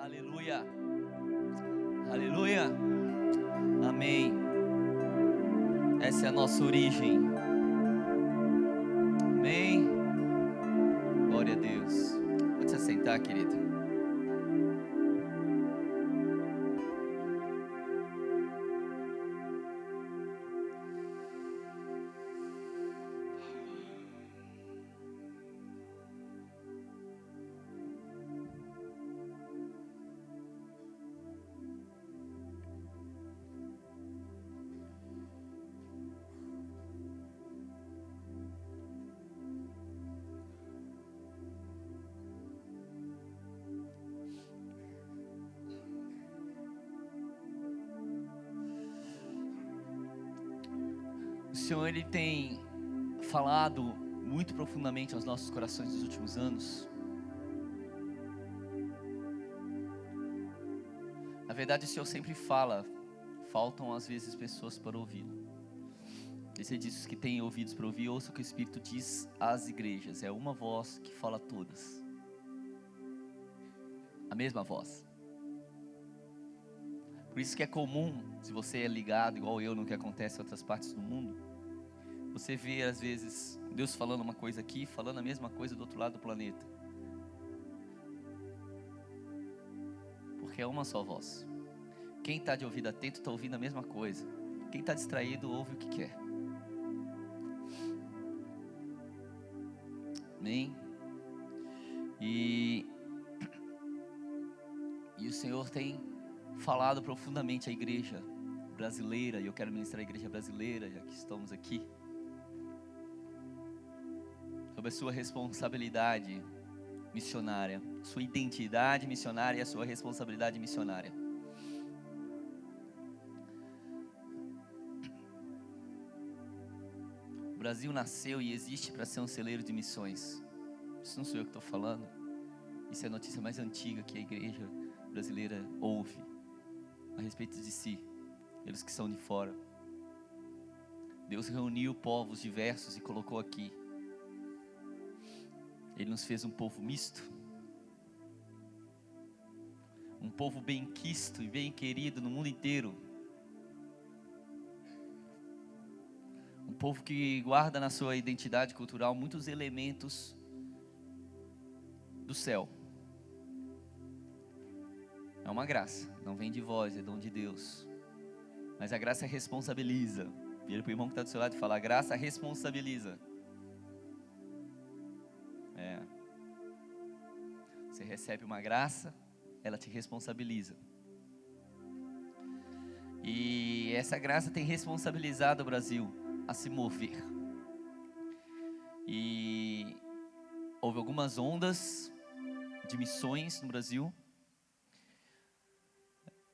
Aleluia. Aleluia. Amém. Essa é a nossa origem. Amém. Glória a Deus. Pode se sentar, querido. O Senhor, Ele tem falado muito profundamente aos nossos corações nos últimos anos. Na verdade, o Senhor sempre fala, faltam às vezes pessoas para ouvi-lo. Ele diz: os que têm ouvidos para ouvir, ouça o que o Espírito diz às igrejas. É uma voz que fala a todas. A mesma voz. Por isso que é comum, se você é ligado igual eu no que acontece em outras partes do mundo, você vê às vezes Deus falando uma coisa aqui, falando a mesma coisa do outro lado do planeta. Porque é uma só voz. Quem está de ouvido atento está ouvindo a mesma coisa. Quem está distraído ouve o que quer. Amém? E o Senhor tem falado profundamente à igreja brasileira, e eu quero ministrar a igreja brasileira, já que estamos aqui, sobre a sua responsabilidade missionária, sua identidade missionária e a sua responsabilidade missionária. O Brasil nasceu e existe para ser um celeiro de missões. Isso não sou eu que estou falando. Isso é a notícia mais antiga que a igreja brasileira ouve a respeito de si, eles que são de fora. Deus reuniu povos diversos e colocou aqui. Ele nos fez um povo misto, um povo bem quisto e bem querido no mundo inteiro, um povo que guarda na sua identidade cultural muitos elementos do céu. É uma graça, não vem de vós, é dom de Deus. Mas a graça responsabiliza. Vira para o irmão que está do seu lado e fala: a graça responsabiliza. Você recebe uma graça, ela te responsabiliza. E essa graça tem responsabilizado o Brasil a se mover. E houve algumas ondas de missões no Brasil.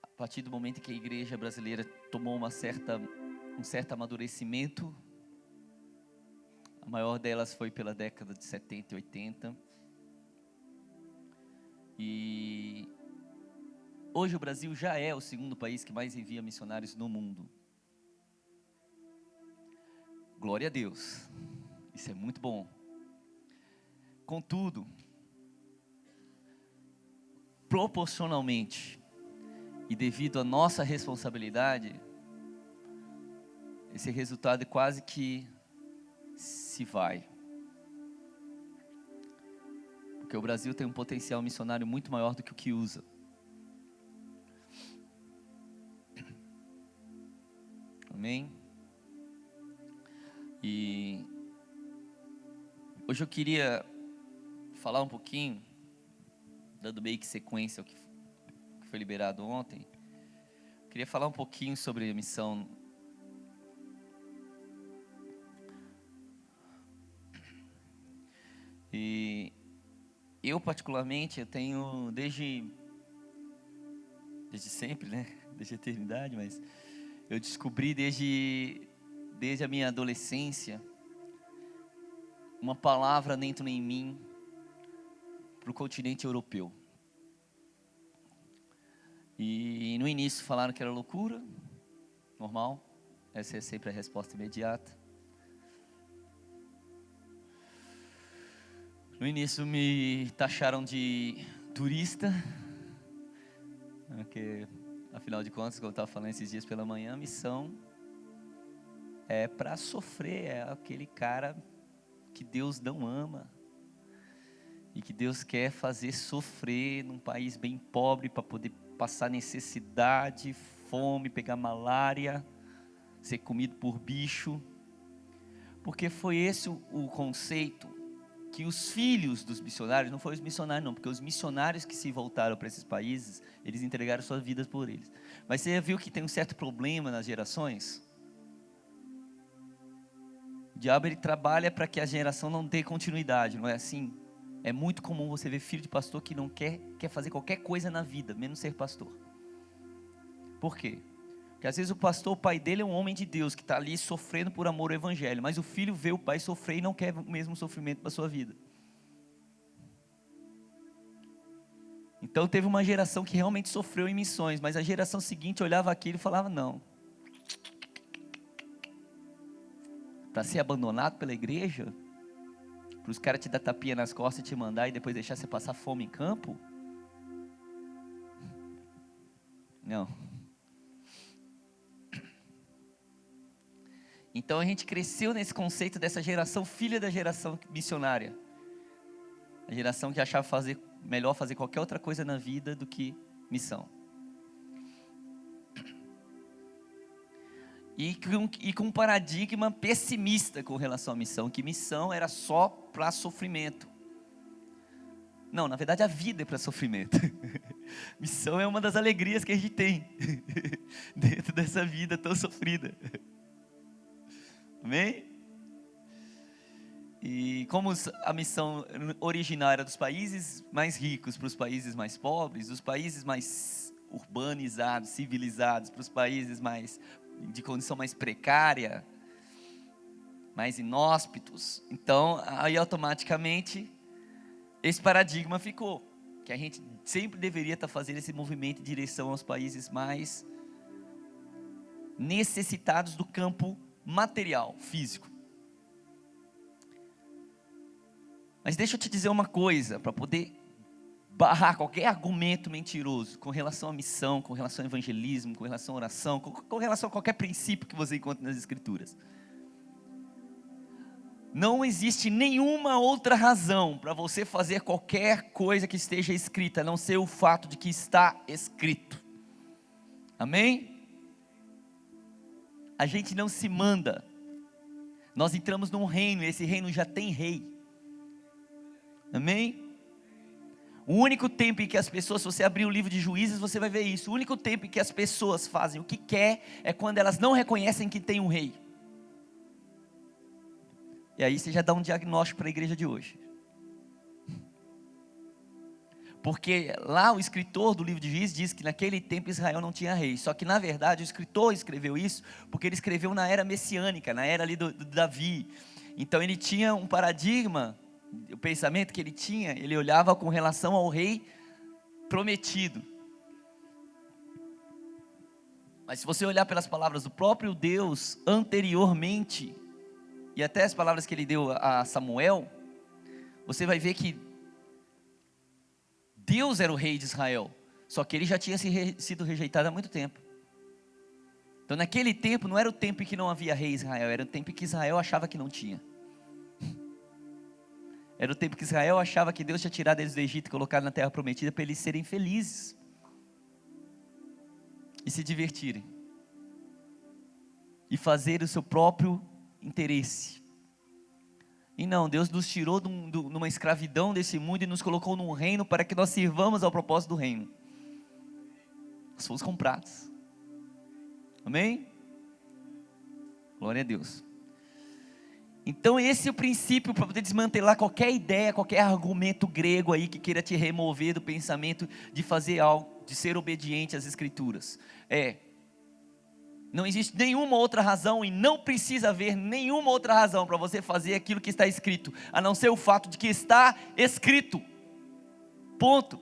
A partir do momento que a igreja brasileira tomou um certo amadurecimento, a maior delas foi pela década de 70 e 80. E hoje o Brasil já é o segundo país que mais envia missionários no mundo. Glória a Deus, isso é muito bom. Contudo, proporcionalmente e devido à nossa responsabilidade, esse resultado quase que se vai. Porque o Brasil tem um potencial missionário muito maior do que o que usa. Amém? E hoje eu queria falar um pouquinho, dando meio que sequência ao que foi liberado ontem. Eu queria falar um pouquinho sobre a missão. E eu particularmente, eu tenho desde sempre, né? Desde a eternidade, mas eu descobri desde a minha adolescência uma palavra dentro em mim para o continente europeu. E no início falaram que era loucura, normal, essa é sempre a resposta imediata. No início me taxaram de turista, Porque, afinal de contas, como eu estava falando esses dias pela manhã, a missão é para sofrer, é aquele cara que Deus não ama. E que Deus quer fazer sofrer num país bem pobre para poder passar necessidade, fome, pegar malária, ser comido por bicho. Porque foi esse o conceito que os filhos dos missionários, não foram os missionários não, porque os missionários que se voltaram para esses países, eles entregaram suas vidas por eles. Mas você já viu que tem um certo problema nas gerações? O diabo ele trabalha para que a geração não dê continuidade, não é assim? É muito comum você ver filho de pastor que não quer fazer qualquer coisa na vida, menos ser pastor. Por quê? Porque às vezes o pastor, o pai dele é um homem de Deus, que está ali sofrendo por amor ao evangelho, mas o filho vê o pai sofrer e não quer o mesmo sofrimento para a sua vida. Então teve uma geração que realmente sofreu em missões, mas a geração seguinte olhava aquilo e falava, não. Para ser abandonado pela igreja, para os caras te dar tapinha nas costas e te mandar e depois deixar você passar fome em campo? Não. Então a gente cresceu nesse conceito dessa geração, filha da geração missionária. A geração que achava melhor fazer qualquer outra coisa na vida do que missão. E com um paradigma pessimista com relação à missão, que missão era só para sofrimento. Não, na verdade a vida é para sofrimento. Missão é uma das alegrias que a gente tem dentro dessa vida tão sofrida. Amém? E como a missão original era dos países mais ricos para os países mais pobres, dos países mais urbanizados, civilizados, para os países de condição mais precária, mais inóspitos, então aí automaticamente esse paradigma ficou, que a gente sempre deveria estar fazendo esse movimento em direção aos países mais necessitados do campo material, físico. Mas deixa eu te dizer uma coisa, para poder barrar qualquer argumento mentiroso com relação à missão, com relação ao evangelismo, com relação à oração, com relação a qualquer princípio que você encontre nas escrituras. Não existe nenhuma outra razão para você fazer qualquer coisa que esteja escrita, a não ser o fato de que está escrito. Amém? A gente não se manda. Nós entramos num reino, e esse reino já tem rei. Amém? O único tempo em que as pessoas, se você abrir o livro de Juízes, você vai ver isso. O único tempo em que as pessoas fazem o que quer é quando elas não reconhecem que tem um rei. E aí você já dá um diagnóstico para a igreja de hoje. Porque lá o escritor do livro de Juízes diz que naquele tempo Israel não tinha rei. Só que na verdade o escritor escreveu isso porque ele escreveu na era messiânica, na era ali do Davi. Então ele tinha um paradigma, o pensamento que ele tinha, ele olhava com relação ao rei prometido. Mas se você olhar pelas palavras do próprio Deus anteriormente, e até as palavras que ele deu a Samuel, você vai ver que Deus era o rei de Israel, só que ele já tinha sido rejeitado há muito tempo. Então naquele tempo não era o tempo em que não havia rei em Israel, era o tempo em que Israel achava que não tinha. Era o tempo que Israel achava que Deus tinha tirado eles do Egito e colocado na terra prometida para eles serem felizes e se divertirem e fazer o seu próprio interesse. E não, Deus nos tirou de uma escravidão desse mundo e nos colocou num reino para que nós sirvamos ao propósito do reino. Nós fomos comprados. Amém? Glória a Deus. Então esse é o princípio para poder desmantelar qualquer ideia, qualquer argumento grego aí que queira te remover do pensamento de fazer algo, de ser obediente às escrituras. Não existe nenhuma outra razão e não precisa haver nenhuma outra razão para você fazer aquilo que está escrito, a não ser o fato de que está escrito. Ponto.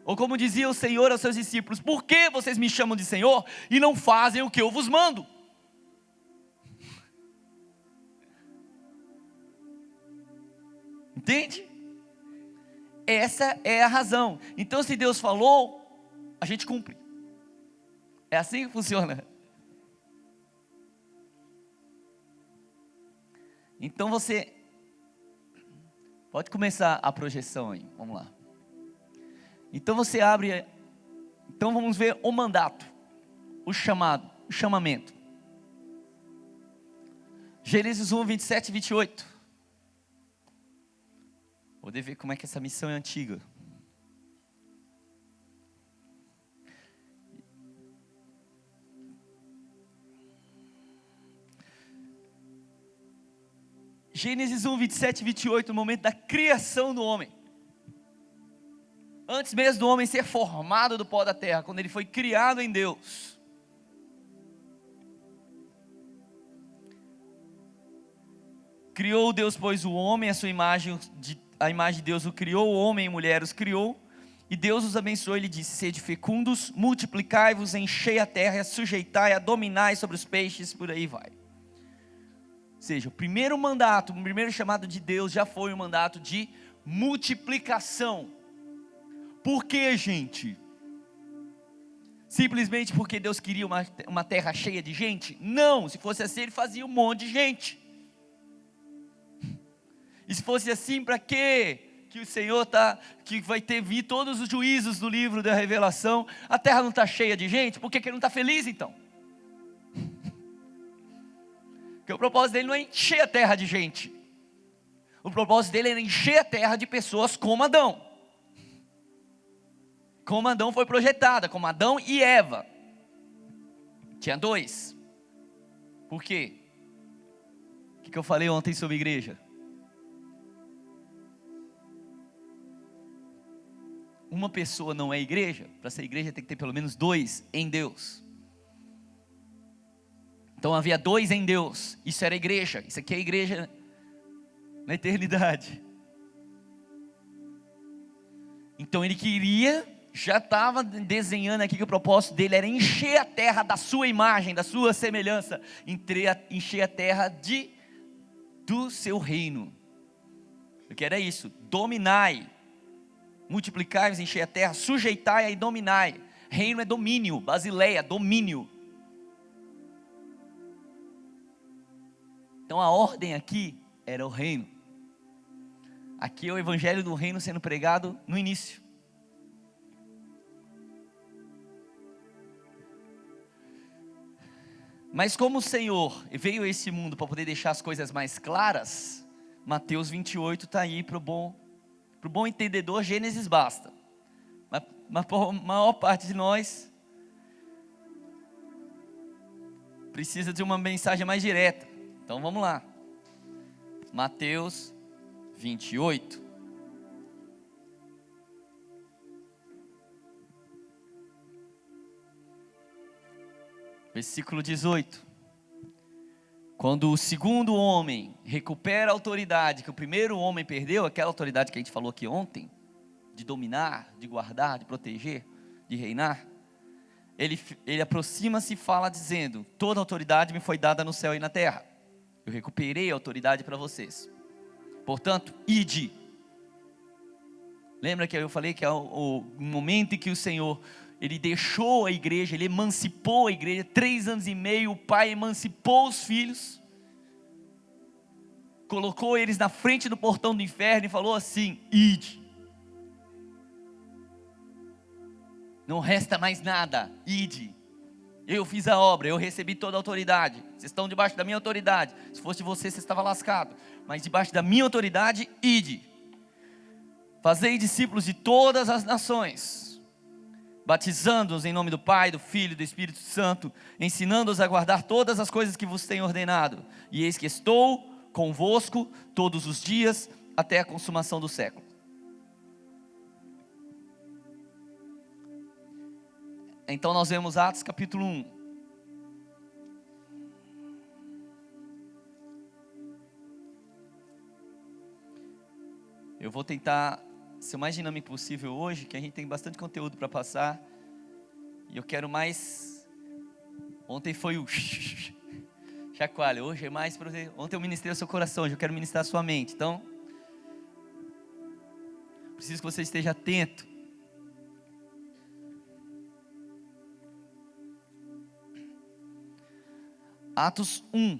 Ou como dizia o Senhor aos seus discípulos: por que vocês me chamam de Senhor e não fazem o que eu vos mando? Entende? Essa é a razão. Então se Deus falou, a gente cumpre. É assim que funciona. Então você pode começar a projeção aí, vamos lá. Então você abre, então vamos ver o mandato, o chamado, o chamamento. Gênesis 1, 27 e 28. Vou ver como é que essa missão é antiga. Gênesis 1, 27 e 28, no momento da criação do homem. Antes mesmo do homem ser formado do pó da terra, quando ele foi criado em Deus. Criou Deus, pois, o homem, a sua imagem, a imagem de Deus o criou, o homem e mulher os criou. E Deus os abençoou, ele disse: sede fecundos, multiplicai-vos, enchei a terra, sujeitai-a, dominai sobre os peixes, por aí vai. Ou seja, o primeiro mandato, o primeiro chamado de Deus já foi um mandato de multiplicação. Por que, gente? Simplesmente porque Deus queria uma terra cheia de gente? Não, se fosse assim ele fazia um monte de gente. E se fosse assim, para quê? Que o Senhor que vai vir todos os juízos do livro da Revelação, a terra não está cheia de gente, por que ele não está feliz então? Porque o propósito dele não é encher a terra de gente. O propósito dele era encher a terra de pessoas como Adão. Como Adão foi projetada, como Adão e Eva. Tinha dois. Por quê? O que eu falei ontem sobre igreja? Uma pessoa não é igreja. Para ser igreja tem que ter pelo menos dois em Deus. Então havia dois em Deus. Isso era igreja. Isso aqui é igreja na eternidade. Então ele queria, já estava desenhando aqui que o propósito dele era encher a terra da sua imagem, da sua semelhança, encher a terra do seu reino. O que era isso? Dominai, multiplicai-vos, encher a terra, sujeitai e dominai. Reino é domínio, basileia, domínio. Então a ordem aqui era o reino. Aqui é o evangelho do reino sendo pregado no início. Mas como o Senhor veio a esse mundo para poder deixar as coisas mais claras, Mateus 28 está aí para o bom entendedor, Gênesis basta. Mas para a maior parte de nós precisa de uma mensagem mais direta. Então vamos lá. Mateus 28. Versículo 18. Quando o segundo homem recupera a autoridade que o primeiro homem perdeu, aquela autoridade que a gente falou aqui ontem, de dominar, de guardar, de proteger, de reinar, ele aproxima-se e fala dizendo: toda autoridade me foi dada no céu e na terra. Eu recuperei a autoridade para vocês. Portanto, ide. Lembra que eu falei que é o momento em que o Senhor, ele deixou a igreja, ele emancipou a igreja, 3 anos e meio, o pai emancipou os filhos, colocou eles na frente do portão do inferno e falou assim: ide. Não resta mais nada, ide. Eu fiz a obra, eu recebi toda a autoridade. Vocês estão debaixo da minha autoridade. Se fosse você, você estava lascado. Mas debaixo da minha autoridade, ide. Fazei discípulos de todas as nações, batizando-os em nome do Pai, do Filho e do Espírito Santo, ensinando-os a guardar todas as coisas que vos tenho ordenado. E eis que estou convosco todos os dias, até a consumação do século. Então nós vemos Atos capítulo 1. Eu vou tentar ser o mais dinâmico possível hoje, que a gente tem bastante conteúdo para passar. E eu quero mais. Ontem foi o chacoalho, hoje é mais para você. Ontem eu ministrei o seu coração, hoje eu quero ministrar a sua mente. Então, preciso que você esteja atento. Atos 1.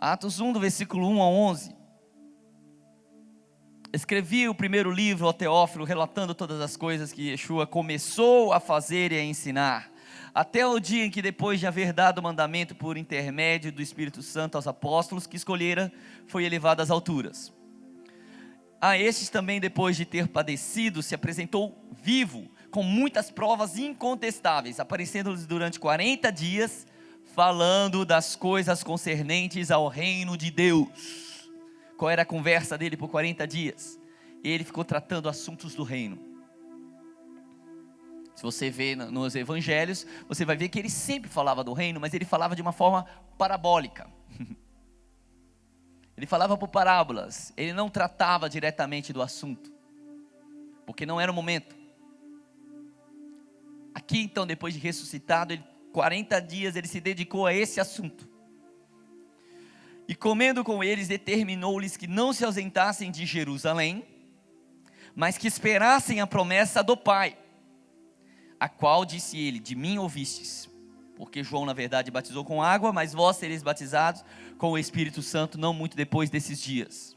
Atos 1, do versículo 1 ao 11. Escrevi o primeiro livro ao Teófilo, relatando todas as coisas que Yeshua começou a fazer e a ensinar, até o dia em que, depois de haver dado o mandamento por intermédio do Espírito Santo aos apóstolos que escolhera, foi elevado às alturas. A estes também, depois de ter padecido, se apresentou vivo, com muitas provas incontestáveis, aparecendo-lhes durante 40 dias, falando das coisas concernentes ao reino de Deus. Qual era a conversa dele por 40 dias? Ele ficou tratando assuntos do reino. Se você vê nos evangelhos, você vai ver que ele sempre falava do reino, mas ele falava de uma forma parabólica. Ele falava por parábolas, ele não tratava diretamente do assunto, porque não era o momento. Aqui então, depois de ressuscitado, 40 dias ele se dedicou a esse assunto. E comendo com eles, determinou-lhes que não se ausentassem de Jerusalém, mas que esperassem a promessa do Pai, a qual disse ele: de mim ouvistes, porque João na verdade batizou com água, mas vós sereis batizados com o Espírito Santo não muito depois desses dias.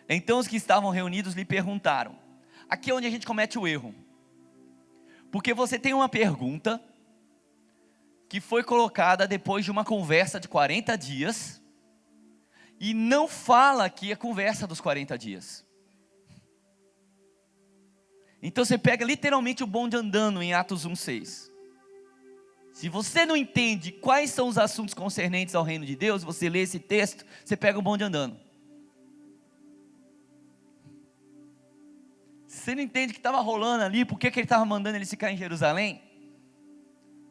Então os que estavam reunidos lhe perguntaram. Aqui é onde a gente comete o erro, porque você tem uma pergunta que foi colocada depois de uma conversa de 40 dias, e não fala aqui a conversa dos 40 dias. Então você pega literalmente o bonde andando em Atos 1:6. Se você não entende quais são os assuntos concernentes ao reino de Deus, você lê esse texto, você pega o bonde andando. Se você não entende o que estava rolando ali, por que ele estava mandando eles ficar em Jerusalém,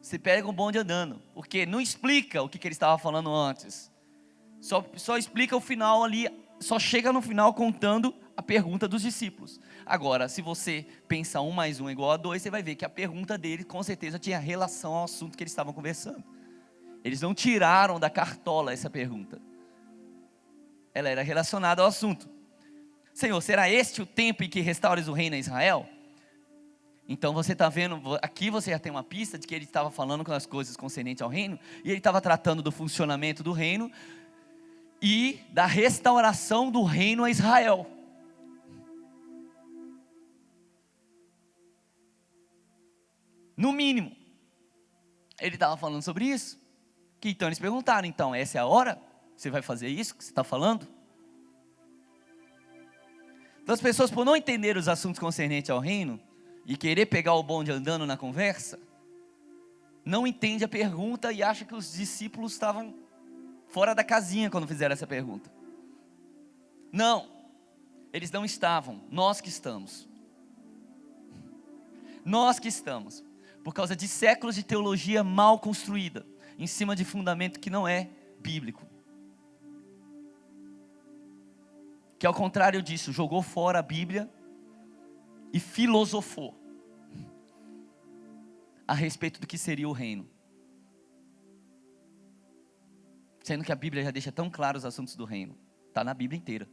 você pega o bonde andando, porque não explica o que ele estava falando antes. Só explica o final ali, só chega no final contando a pergunta dos discípulos. Agora, se você pensa 1 mais 1 igual a 2, você vai ver que a pergunta dele com certeza tinha relação ao assunto que eles estavam conversando. Eles não tiraram da cartola essa pergunta. Ela era relacionada ao assunto. Senhor, será este o tempo em que restaures o reino a Israel? Então você está vendo, aqui você já tem uma pista de que ele estava falando com as coisas concernentes ao reino, e ele estava tratando do funcionamento do reino, e da restauração do reino a Israel. No mínimo, ele estava falando sobre isso. Que então eles perguntaram, então essa é a hora? Você vai fazer isso que você está falando? Então as pessoas, por não entender os assuntos concernentes ao reino, e querer pegar o bonde andando na conversa, não entende a pergunta e acha que os discípulos estavam fora da casinha quando fizeram essa pergunta. Não, eles não estavam, nós que estamos. Nós que estamos, por causa de séculos de teologia mal construída, em cima de fundamento que não é bíblico. Que ao contrário disso, jogou fora a Bíblia e filosofou a respeito do que seria o reino. Sendo que a Bíblia já deixa tão claro os assuntos do reino. Está na Bíblia inteira.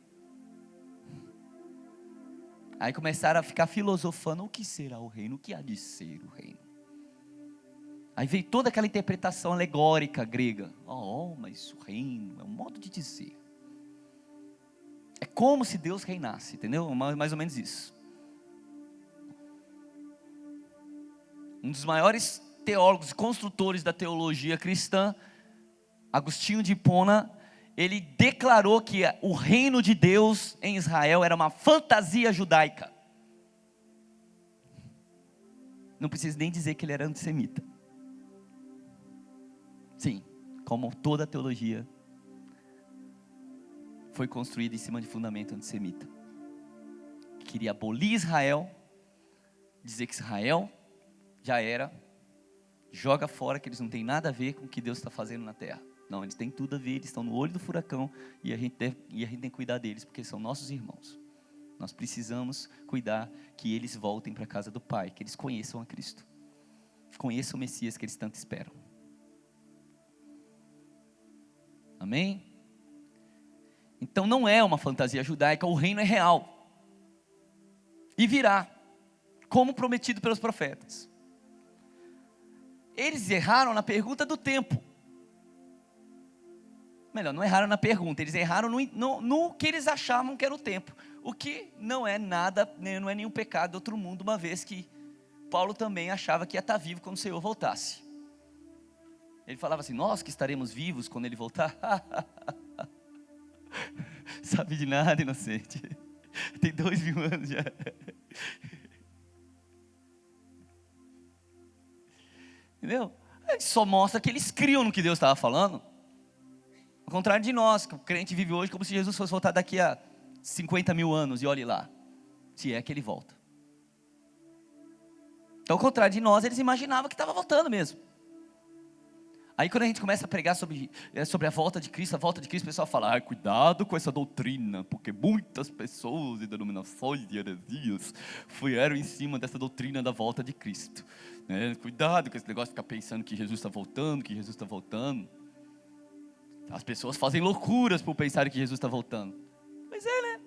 Aí começaram a ficar filosofando, o que será o reino? O que há de ser o reino? Aí veio toda aquela interpretação alegórica grega. Mas o reino é um modo de dizer. É como se Deus reinasse, entendeu? Mais ou menos isso. Um dos maiores teólogos e construtores da teologia cristã, Agostinho de Hipona, ele declarou que o reino de Deus em Israel era uma fantasia judaica. Não preciso nem dizer que ele era antissemita. Sim, como toda a teologia foi construída em cima de fundamento antissemita. Queria abolir Israel, dizer que Israel já era, joga fora, que eles não têm nada a ver com o que Deus está fazendo na terra. Não, eles têm tudo a ver, eles estão no olho do furacão, e a gente tem que cuidar deles, porque eles são nossos irmãos. Nós precisamos cuidar que eles voltem para a casa do Pai, que eles conheçam a Cristo, conheçam o Messias que eles tanto esperam. Amém? Então não é uma fantasia judaica, o reino é real, e virá, como prometido pelos profetas. Eles erraram na pergunta do tempo. Melhor, não erraram na pergunta, eles erraram no que eles achavam que era o tempo. O que não é nada, não é nenhum pecado do outro mundo, uma vez que Paulo também achava que ia estar vivo quando o Senhor voltasse. Ele falava assim, nós que estaremos vivos quando Ele voltar. Sabe de nada, inocente. Tem 2000 anos já. Entendeu? Só mostra que eles criam no que Deus estava falando. Ao contrário de nós, que o crente vive hoje como se Jesus fosse voltar daqui a 50 mil anos. E olhe lá, se é que Ele volta. Então, ao contrário de nós, eles imaginavam que estava voltando mesmo. Aí quando a gente começa a pregar sobre a volta de Cristo, o pessoal fala, cuidado com essa doutrina, porque muitas pessoas e denominações e heresias vieram em cima dessa doutrina da volta de Cristo. Cuidado com esse negócio de ficar pensando que Jesus está voltando, que Jesus está voltando. As pessoas fazem loucuras por pensar que Jesus está voltando. Mas né?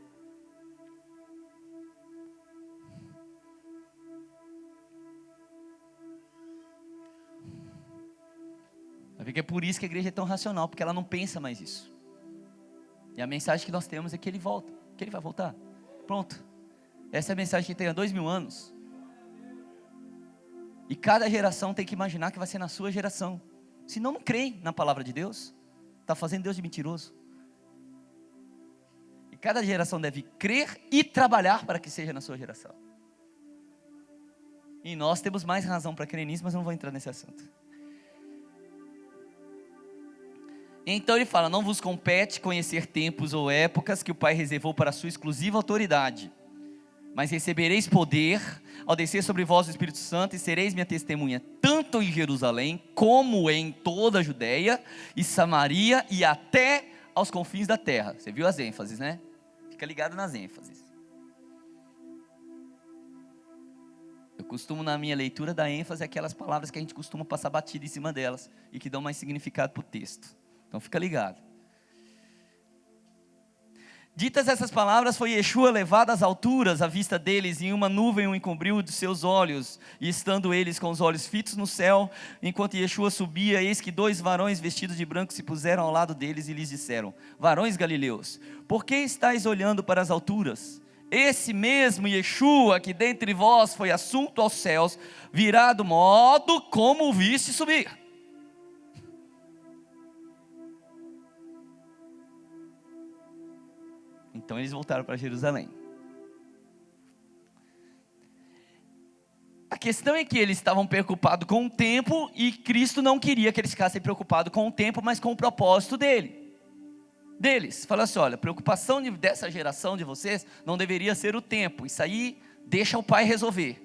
Porque é por isso que a igreja é tão racional, porque ela não pensa mais isso. E a mensagem que nós temos é que Ele volta, que Ele vai voltar. Pronto. Essa é a mensagem que tem há 2000 anos. E cada geração tem que imaginar que vai ser na sua geração. Senão não creem na palavra de Deus. Está fazendo Deus de mentiroso. E cada geração deve crer e trabalhar para que seja na sua geração. E nós temos mais razão para crer nisso, mas eu não vou entrar nesse assunto. Então ele fala, não vos compete conhecer tempos ou épocas que o Pai reservou para a sua exclusiva autoridade, mas recebereis poder ao descer sobre vós o Espírito Santo e sereis minha testemunha, tanto em Jerusalém, como em toda a Judeia e Samaria e até aos confins da terra. Você viu as ênfases, né? Fica ligado nas ênfases. Eu costumo na minha leitura dar ênfase àquelas palavras que a gente costuma passar batida em cima delas e que dão mais significado para o texto. Então fica ligado. Ditas essas palavras, foi Yeshua levado às alturas, à vista deles, e uma nuvem o encobriu de seus olhos, e estando eles com os olhos fitos no céu, enquanto Yeshua subia, eis que 2 varões vestidos de branco se puseram ao lado deles e lhes disseram, varões galileus, por que estáis olhando para as alturas? Esse mesmo Yeshua que dentre vós foi assunto aos céus, virá do modo como o viste subir. Então eles voltaram para Jerusalém. A questão é que eles estavam preocupados com o tempo e Cristo não queria que eles ficassem preocupados com o tempo, mas com o propósito deles. Fala assim, olha, a preocupação dessa geração de vocês não deveria ser o tempo, isso aí deixa o Pai resolver.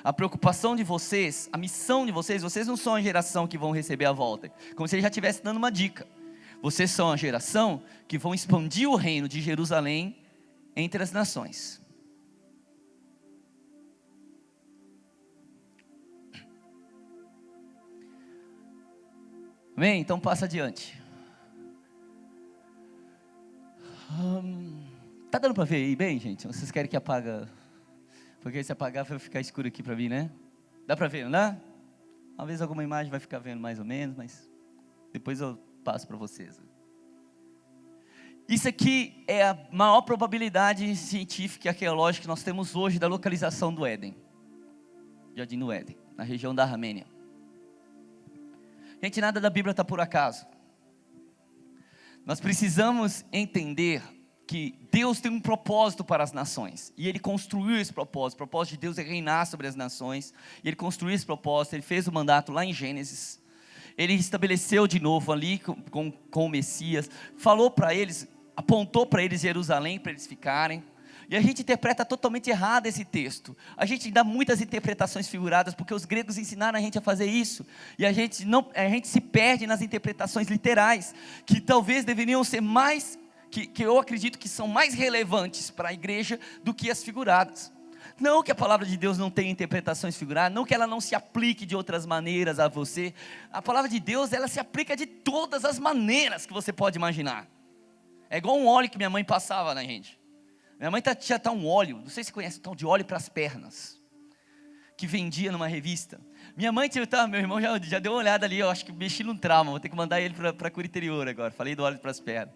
A preocupação de vocês, a missão de vocês não são a geração que vão receber a volta, como se ele já estivesse dando uma dica. Vocês são a geração que vão expandir o reino de Jerusalém entre as nações. Amém? Então passa adiante. Tá dando para ver aí bem, gente? Vocês querem que apaga? Porque se apagar vai ficar escuro aqui para mim, né? Dá para ver, não dá? Talvez alguma imagem vai ficar vendo mais ou menos, mas depois eu passo para vocês. Isso aqui é a maior probabilidade científica e arqueológica que nós temos hoje da localização do Éden. Jardim do Éden, na região da Armênia. Gente, nada da Bíblia está por acaso. Nós precisamos entender que Deus tem um propósito para as nações, e Ele construiu esse propósito. O propósito de Deus é reinar sobre as nações, e Ele construiu esse propósito. Ele fez o mandato lá em Gênesis, Ele estabeleceu de novo ali com o Messias, falou para eles, apontou para eles Jerusalém, para eles ficarem, e a gente interpreta totalmente errado esse texto. A gente dá muitas interpretações figuradas, porque os gregos ensinaram a gente a fazer isso, e a gente se perde nas interpretações literais, que talvez deveriam ser mais, que eu acredito que são mais relevantes para a igreja do que as figuradas. Não que a palavra de Deus não tenha interpretações figuradas, não que ela não se aplique de outras maneiras a você. A palavra de Deus, ela se aplica de todas as maneiras que você pode imaginar. É igual um óleo que minha mãe passava na gente. Minha mãe tinha um óleo, não sei se você conhece, um tal de óleo para as pernas, que vendia numa revista. Minha mãe, meu irmão já deu uma olhada ali, eu acho que mexi num trauma, vou ter que mandar ele para Curiterior agora, falei do óleo para as pernas.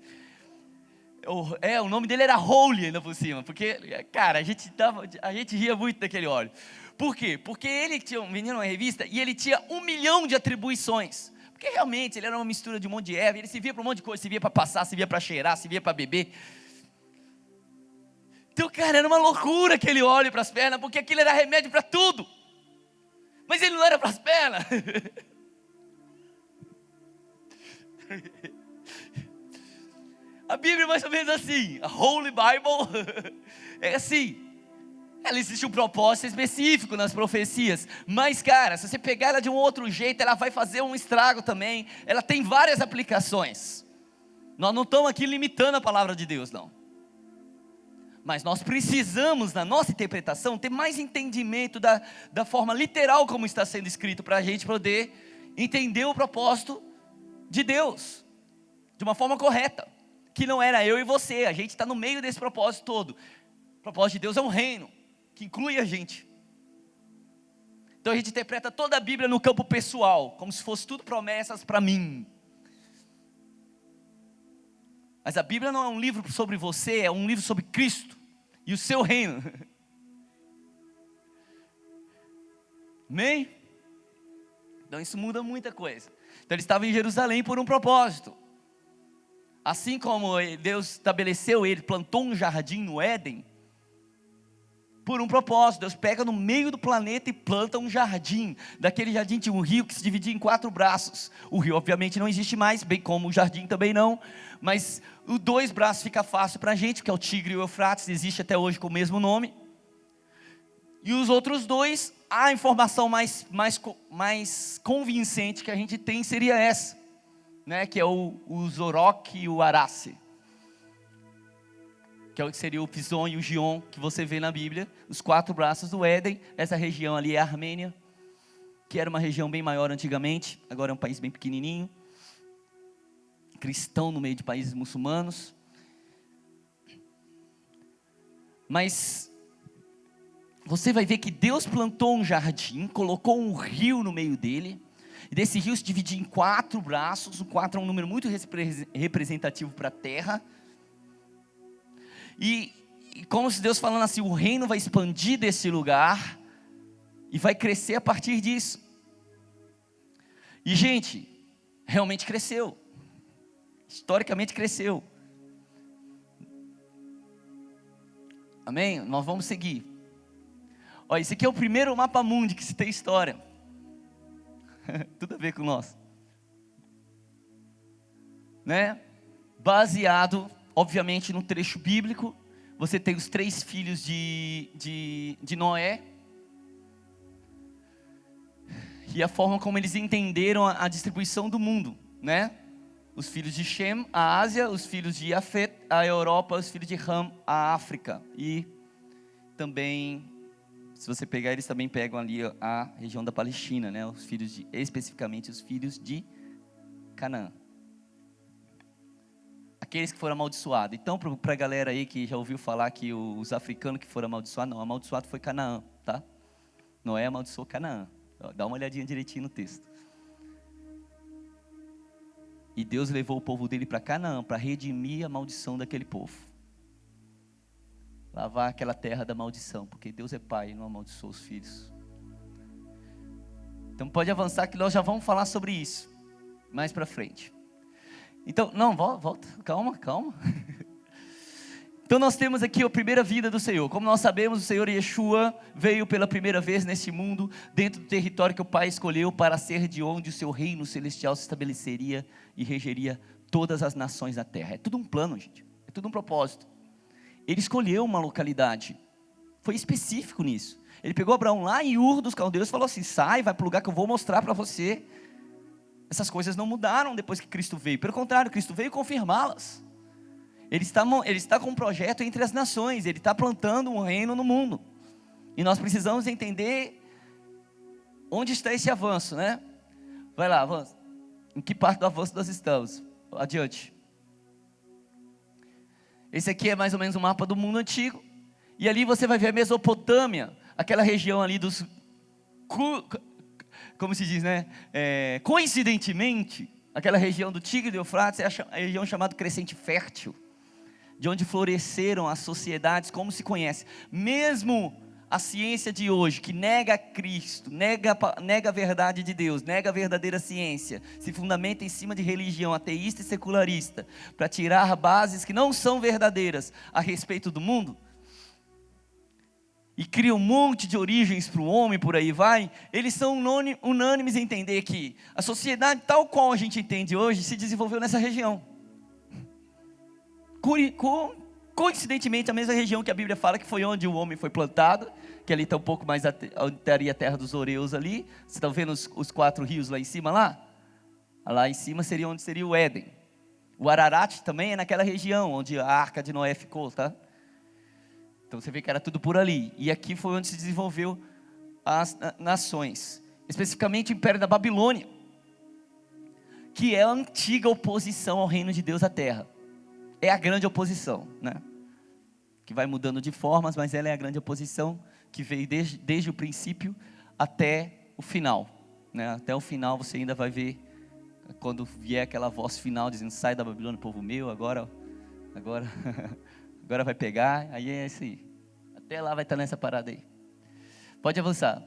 O nome dele era Holy ainda por cima, porque, cara, a gente ria muito daquele óleo. Por quê? Porque ele vendia numa revista e ele tinha 1 milhão de atribuições. Porque realmente ele era uma mistura de um monte de erva, ele servia para um monte de coisa, servia para passar, servia para cheirar, servia para beber. Então, cara, era uma loucura aquele óleo para as pernas, porque aquilo era remédio para tudo. Mas ele não era para as pernas. A Bíblia é mais ou menos assim, a Holy Bible é assim. Ela existe um propósito específico nas profecias, mas cara, se você pegar ela de um outro jeito, ela vai fazer um estrago também. Ela tem várias aplicações. Nós não estamos aqui limitando a palavra de Deus, não. Mas nós precisamos, na nossa interpretação, ter mais entendimento da forma literal como está sendo escrito, para a gente poder entender o propósito de Deus, de uma forma correta, que não era eu e você, a gente está no meio desse propósito todo. O propósito de Deus é um reino, que inclui a gente. Então a gente interpreta toda a Bíblia no campo pessoal, como se fosse tudo promessas para mim. Mas a Bíblia não é um livro sobre você, é um livro sobre Cristo e o seu reino. Amém? Então isso muda muita coisa. Então ele estava em Jerusalém por um propósito. Assim como Deus estabeleceu, ele plantou um jardim no Éden, por um propósito. Deus pega no meio do planeta e planta um jardim. Daquele jardim tinha um rio que se dividia em 4 braços. O rio obviamente não existe mais, bem como o jardim também não. Mas os 2 braços fica fácil para a gente, que é o Tigre e o Eufrates, existe até hoje com o mesmo nome. E os outros 2, a informação mais convincente que a gente tem seria essa, né? Que é o Zorok e o Arace, que é o que seria o Pison e o Gion, que você vê na Bíblia, os 4 braços do Éden. Essa região ali é a Armênia, que era uma região bem maior antigamente, agora é um país bem pequenininho, cristão no meio de países muçulmanos. Mas você vai ver que Deus plantou um jardim, colocou um rio no meio dele, e desse rio se dividia em 4 braços. O 4 é um número muito representativo para a terra. E como se Deus falando assim, o reino vai expandir desse lugar e vai crescer a partir disso. E gente, realmente cresceu, historicamente cresceu. Amém? Nós vamos seguir. Olha, esse aqui é o primeiro mapa mundi que se tem história. Tudo a ver com nós, né? Baseado obviamente no trecho bíblico. Você tem os 3 filhos de Noé, e a forma como eles entenderam a distribuição do mundo, né? Os filhos de Shem, a Ásia; os filhos de Yafet, a Europa; os filhos de Ham, a África. E também, se você pegar, eles também pegam ali a região da Palestina, né? Especificamente os filhos de Canaã, aqueles que foram amaldiçoados. Então, para a galera aí que já ouviu falar que os africanos que foram amaldiçoados, não, amaldiçoado foi Canaã, tá? Noé amaldiçoou Canaã. Dá uma olhadinha direitinho no texto. E Deus levou o povo dele para Canaã, para redimir a maldição daquele povo, lavar aquela terra da maldição, porque Deus é pai e não amaldiçoou os filhos. Então pode avançar que nós já vamos falar sobre isso mais para frente. Então, não, volta, calma. Então nós temos aqui a primeira vida do Senhor. Como nós sabemos, o Senhor Yeshua veio pela primeira vez neste mundo, dentro do território que o Pai escolheu, para ser de onde o seu reino celestial se estabeleceria e regeria todas as nações da terra. É tudo um plano, gente, é tudo um propósito. Ele escolheu uma localidade, foi específico nisso. Ele pegou Abraão lá em Ur dos Caldeus e falou assim: sai, vai para o lugar que eu vou mostrar para você. Essas coisas não mudaram depois que Cristo veio, pelo contrário, Cristo veio confirmá-las. Ele está com um projeto entre as nações, Ele está plantando um reino no mundo, e nós precisamos entender onde está esse avanço, né? Vai lá, avança. Em que parte do avanço nós estamos? Adiante. Esse aqui é mais ou menos um mapa do mundo antigo, e ali você vai ver a Mesopotâmia, aquela região ali como se diz, né? Coincidentemente, aquela região do Tigre e Eufrates é a região chamada Crescente Fértil, de onde floresceram as sociedades como se conhece. Mesmo a ciência de hoje, que nega Cristo, nega a verdade de Deus, nega a verdadeira ciência, se fundamenta em cima de religião ateísta e secularista, para tirar bases que não são verdadeiras a respeito do mundo, e cria um monte de origens para o homem, por aí vai. Eles são unânimes em entender que a sociedade tal qual a gente entende hoje se desenvolveu nessa região. Coincidentemente, a mesma região que a Bíblia fala que foi onde o homem foi plantado, que ali está um pouco mais, estaria a terra dos Oreus ali. Vocês estão vendo os 4 rios lá em cima lá? Lá em cima seria onde seria o Éden. O Ararat também é naquela região onde a arca de Noé ficou, tá? Então você vê que era tudo por ali. E aqui foi onde se desenvolveu as nações, especificamente o Império da Babilônia, que é a antiga oposição ao reino de Deus à terra. É a grande oposição, né? Que vai mudando de formas, mas ela é a grande oposição que veio desde o princípio até o final, né? Até o final você ainda vai ver, quando vier aquela voz final dizendo: sai da Babilônia, povo meu, agora vai pegar. Aí é isso aí. Até lá vai estar nessa parada aí. Pode avançar.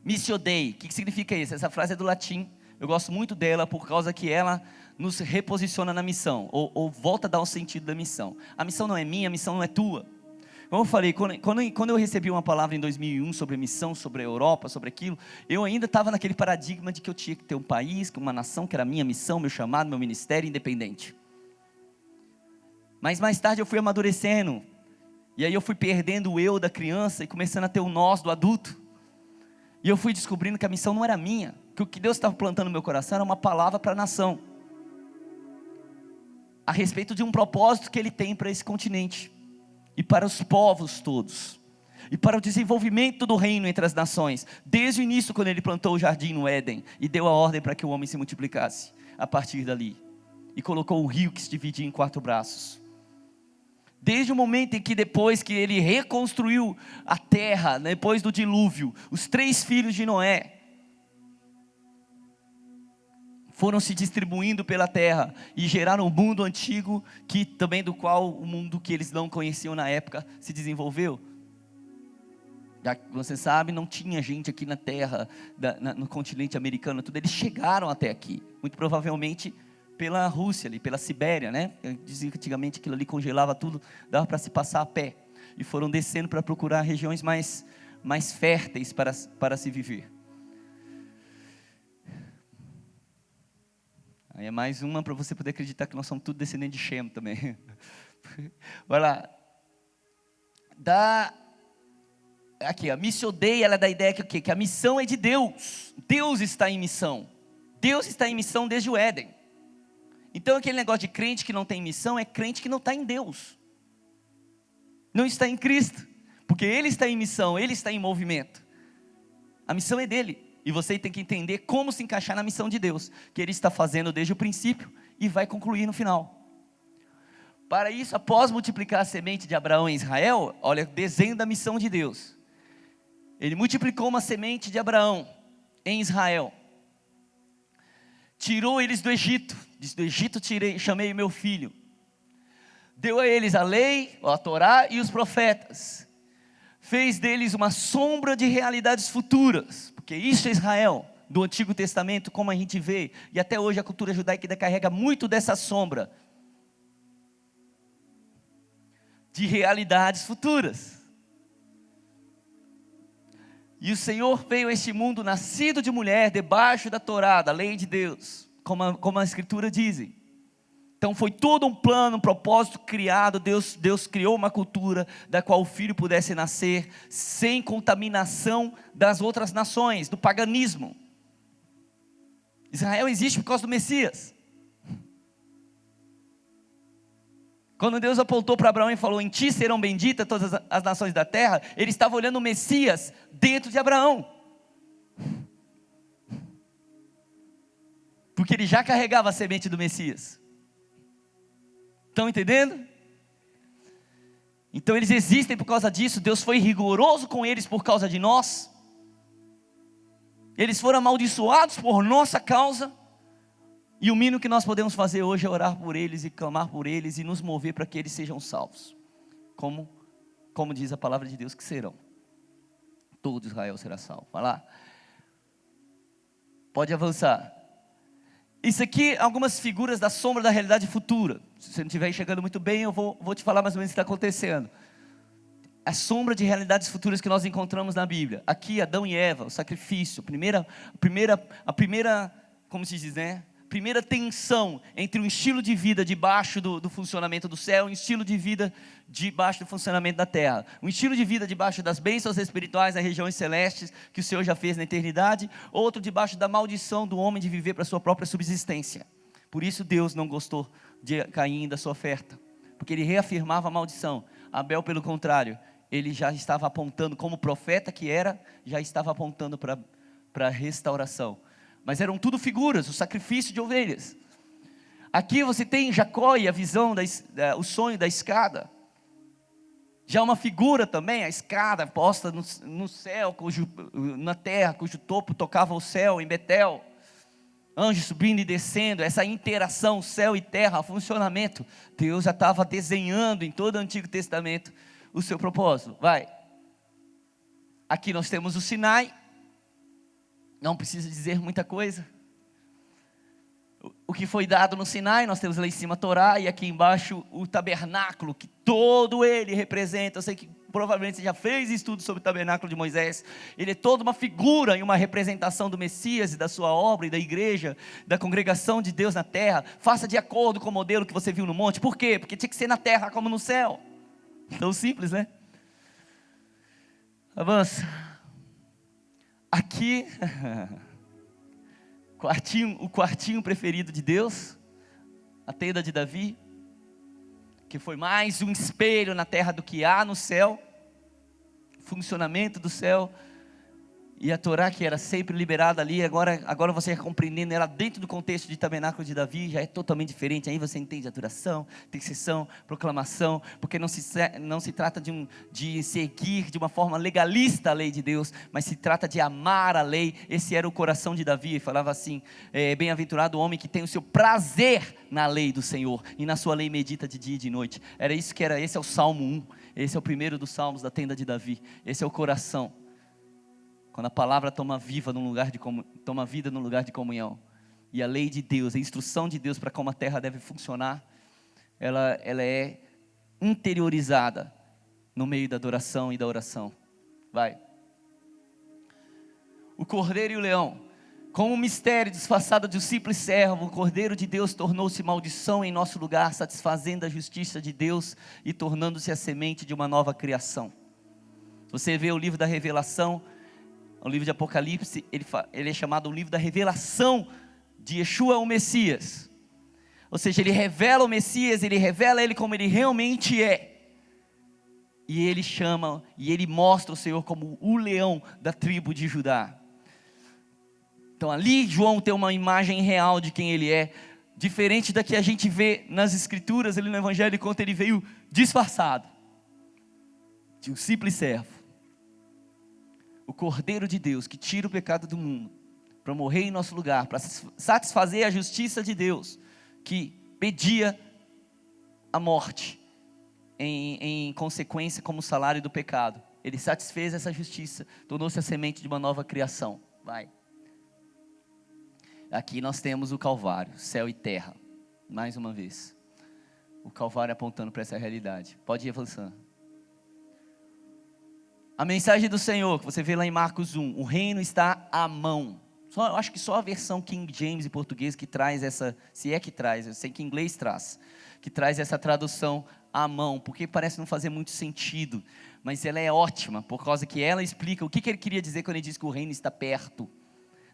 Missio Dei, o que significa isso? Essa frase é do latim. Eu gosto muito dela por causa que ela nos reposiciona na missão, ou volta a dar o sentido da missão. A missão não é minha, a missão não é tua. Como eu falei, quando eu recebi uma palavra em 2001 sobre missão, sobre a Europa, sobre aquilo, eu ainda estava naquele paradigma de que eu tinha que ter um país, uma nação, que era a minha missão, meu chamado, meu ministério independente. Mas mais tarde eu fui amadurecendo, e aí eu fui perdendo o eu da criança e começando a ter o nós do adulto. E eu fui descobrindo que a missão não era minha, que o que Deus estava plantando no meu coração era uma palavra para a nação, a respeito de um propósito que Ele tem para esse continente, e para os povos todos, e para o desenvolvimento do reino entre as nações, desde o início quando Ele plantou o jardim no Éden, e deu a ordem para que o homem se multiplicasse, a partir dali, e colocou um rio que se dividia em 4 braços, desde o momento em que depois que Ele reconstruiu a terra, depois do dilúvio, os 3 filhos de Noé, foram se distribuindo pela terra e geraram um mundo antigo, que também do qual o mundo que eles não conheciam na época se desenvolveu. Já que você sabe, não tinha gente aqui na terra, no continente americano, tudo. Eles chegaram até aqui, muito provavelmente pela Rússia, ali, pela Sibéria, né? Dizia que antigamente aquilo ali congelava tudo, dava para se passar a pé. E foram descendo para procurar regiões mais férteis para se viver. Aí é mais uma para você poder acreditar que nós somos tudo descendentes de Shem também. Vai lá. Aqui, a Missio Dei, ela é da ideia que a missão é de Deus. Deus está em missão. Deus está em missão desde o Éden. Então aquele negócio de crente que não tem missão é crente que não está em Deus. Não está em Cristo. Porque Ele está em missão, Ele está em movimento. A missão é dEle. E você tem que entender como se encaixar na missão de Deus, que Ele está fazendo desde o princípio e vai concluir no final. Para isso, após multiplicar a semente de Abraão em Israel, olha o desenho da missão de Deus. Ele multiplicou uma semente de Abraão em Israel. Tirou eles do Egito. Diz: do Egito chamei o meu filho. Deu a eles a lei, a Torá e os profetas. Fez deles uma sombra de realidades futuras. Porque isso é Israel, do Antigo Testamento, como a gente vê. E até hoje a cultura judaica ainda carrega muito dessa sombra de realidades futuras. E o Senhor veio a este mundo nascido de mulher, debaixo da Torá, da lei de Deus, como a Escritura dizem. Então foi todo um plano, um propósito criado. Deus criou uma cultura da qual o filho pudesse nascer sem contaminação das outras nações, do paganismo. Israel existe por causa do Messias. Quando Deus apontou para Abraão e falou: em ti serão benditas todas as nações da terra, ele estava olhando o Messias dentro de Abraão, porque ele já carregava a semente do Messias. Estão entendendo? Então eles existem por causa disso. Deus foi rigoroso com eles por causa de nós. Eles foram amaldiçoados por nossa causa. E o mínimo que nós podemos fazer hoje é orar por eles e clamar por eles e nos mover para que eles sejam salvos. Como diz a palavra de Deus que serão. Todo Israel será salvo. Vai lá. Pode avançar. Isso aqui, algumas figuras da sombra da realidade futura. Se você não estiver enxergando muito bem, eu vou te falar mais ou menos o que está acontecendo. A sombra de realidades futuras que nós encontramos na Bíblia. Aqui, Adão e Eva, o sacrifício. A primeira, como se diz, né? Primeira tensão entre um estilo de vida debaixo do funcionamento do céu e um estilo de vida debaixo do funcionamento da terra. Um estilo de vida debaixo das bênçãos espirituais nas regiões celestes que o Senhor já fez na eternidade. Outro debaixo da maldição do homem de viver para a sua própria subsistência. Por isso Deus não gostou de Caim e da sua oferta. Porque ele reafirmava a maldição. Abel, pelo contrário, ele já estava apontando, como profeta que era, já estava apontando para a restauração. Mas eram tudo figuras, o sacrifício de ovelhas. Aqui você tem Jacó e a visão, o sonho da escada. Já uma figura também, a escada posta no céu, na terra, cujo topo tocava o céu, em Betel. Anjos subindo e descendo, essa interação céu e terra, funcionamento. Deus já estava desenhando em todo o Antigo Testamento o seu propósito. Vai. Aqui nós temos o Sinai. Não precisa dizer muita coisa. O que foi dado no Sinai, nós temos lá em cima a Torá, e aqui embaixo o tabernáculo, que todo ele representa. Eu sei que provavelmente você já fez estudo sobre o tabernáculo de Moisés. Ele é toda uma figura e uma representação do Messias e da sua obra e da igreja, da congregação de Deus na terra. Faça de acordo com o modelo que você viu no monte. Por quê? Porque tinha que ser na terra como no céu. Tão simples, né? Avança. Aqui, o quartinho preferido de Deus, a tenda de Davi, que foi mais um espelho na terra do que há no céu, funcionamento do céu, e a Torá que era sempre liberada ali, agora você compreendendo ela dentro do contexto de tabernáculo de Davi, já é totalmente diferente. Aí você entende adoração, intercessão, proclamação, porque não se trata de seguir de uma forma legalista a lei de Deus, mas se trata de amar a lei. Esse era o coração de Davi, ele falava assim, bem-aventurado o homem que tem o seu prazer na lei do Senhor, e na sua lei medita de dia e de noite. Esse é o Salmo 1, esse é o primeiro dos salmos da tenda de Davi, esse é o coração. Quando a palavra toma vida no lugar de comunhão. E a lei de Deus, a instrução de Deus para como a terra deve funcionar, ela é interiorizada no meio da adoração e da oração. Vai. O cordeiro e o leão. Como um mistério disfarçado de um simples servo, o cordeiro de Deus tornou-se maldição em nosso lugar, satisfazendo a justiça de Deus e tornando-se a semente de uma nova criação. Você vê o livro da Revelação, o livro de Apocalipse, ele é chamado o livro da revelação de Yeshua, o Messias. Ou seja, ele revela o Messias, ele revela ele como ele realmente é. E ele mostra o Senhor como o leão da tribo de Judá. Então ali João tem uma imagem real de quem ele é, diferente da que a gente vê nas escrituras, ali no Evangelho, enquanto ele veio disfarçado de um simples servo. O Cordeiro de Deus que tira o pecado do mundo, para morrer em nosso lugar, para satisfazer a justiça de Deus, que pedia a morte em consequência como salário do pecado. Ele satisfez essa justiça, tornou-se a semente de uma nova criação. Vai. Aqui nós temos o Calvário, céu e terra, mais uma vez. O Calvário apontando para essa realidade. Pode ir avançando. A mensagem do Senhor, que você vê lá em Marcos 1, o reino está à mão. Eu acho que só a versão King James em português que traz essa, se é que traz, eu sei que em inglês traz, que traz essa tradução à mão, porque parece não fazer muito sentido, mas ela é ótima, por causa que ela explica o que ele queria dizer quando ele diz que o reino está perto.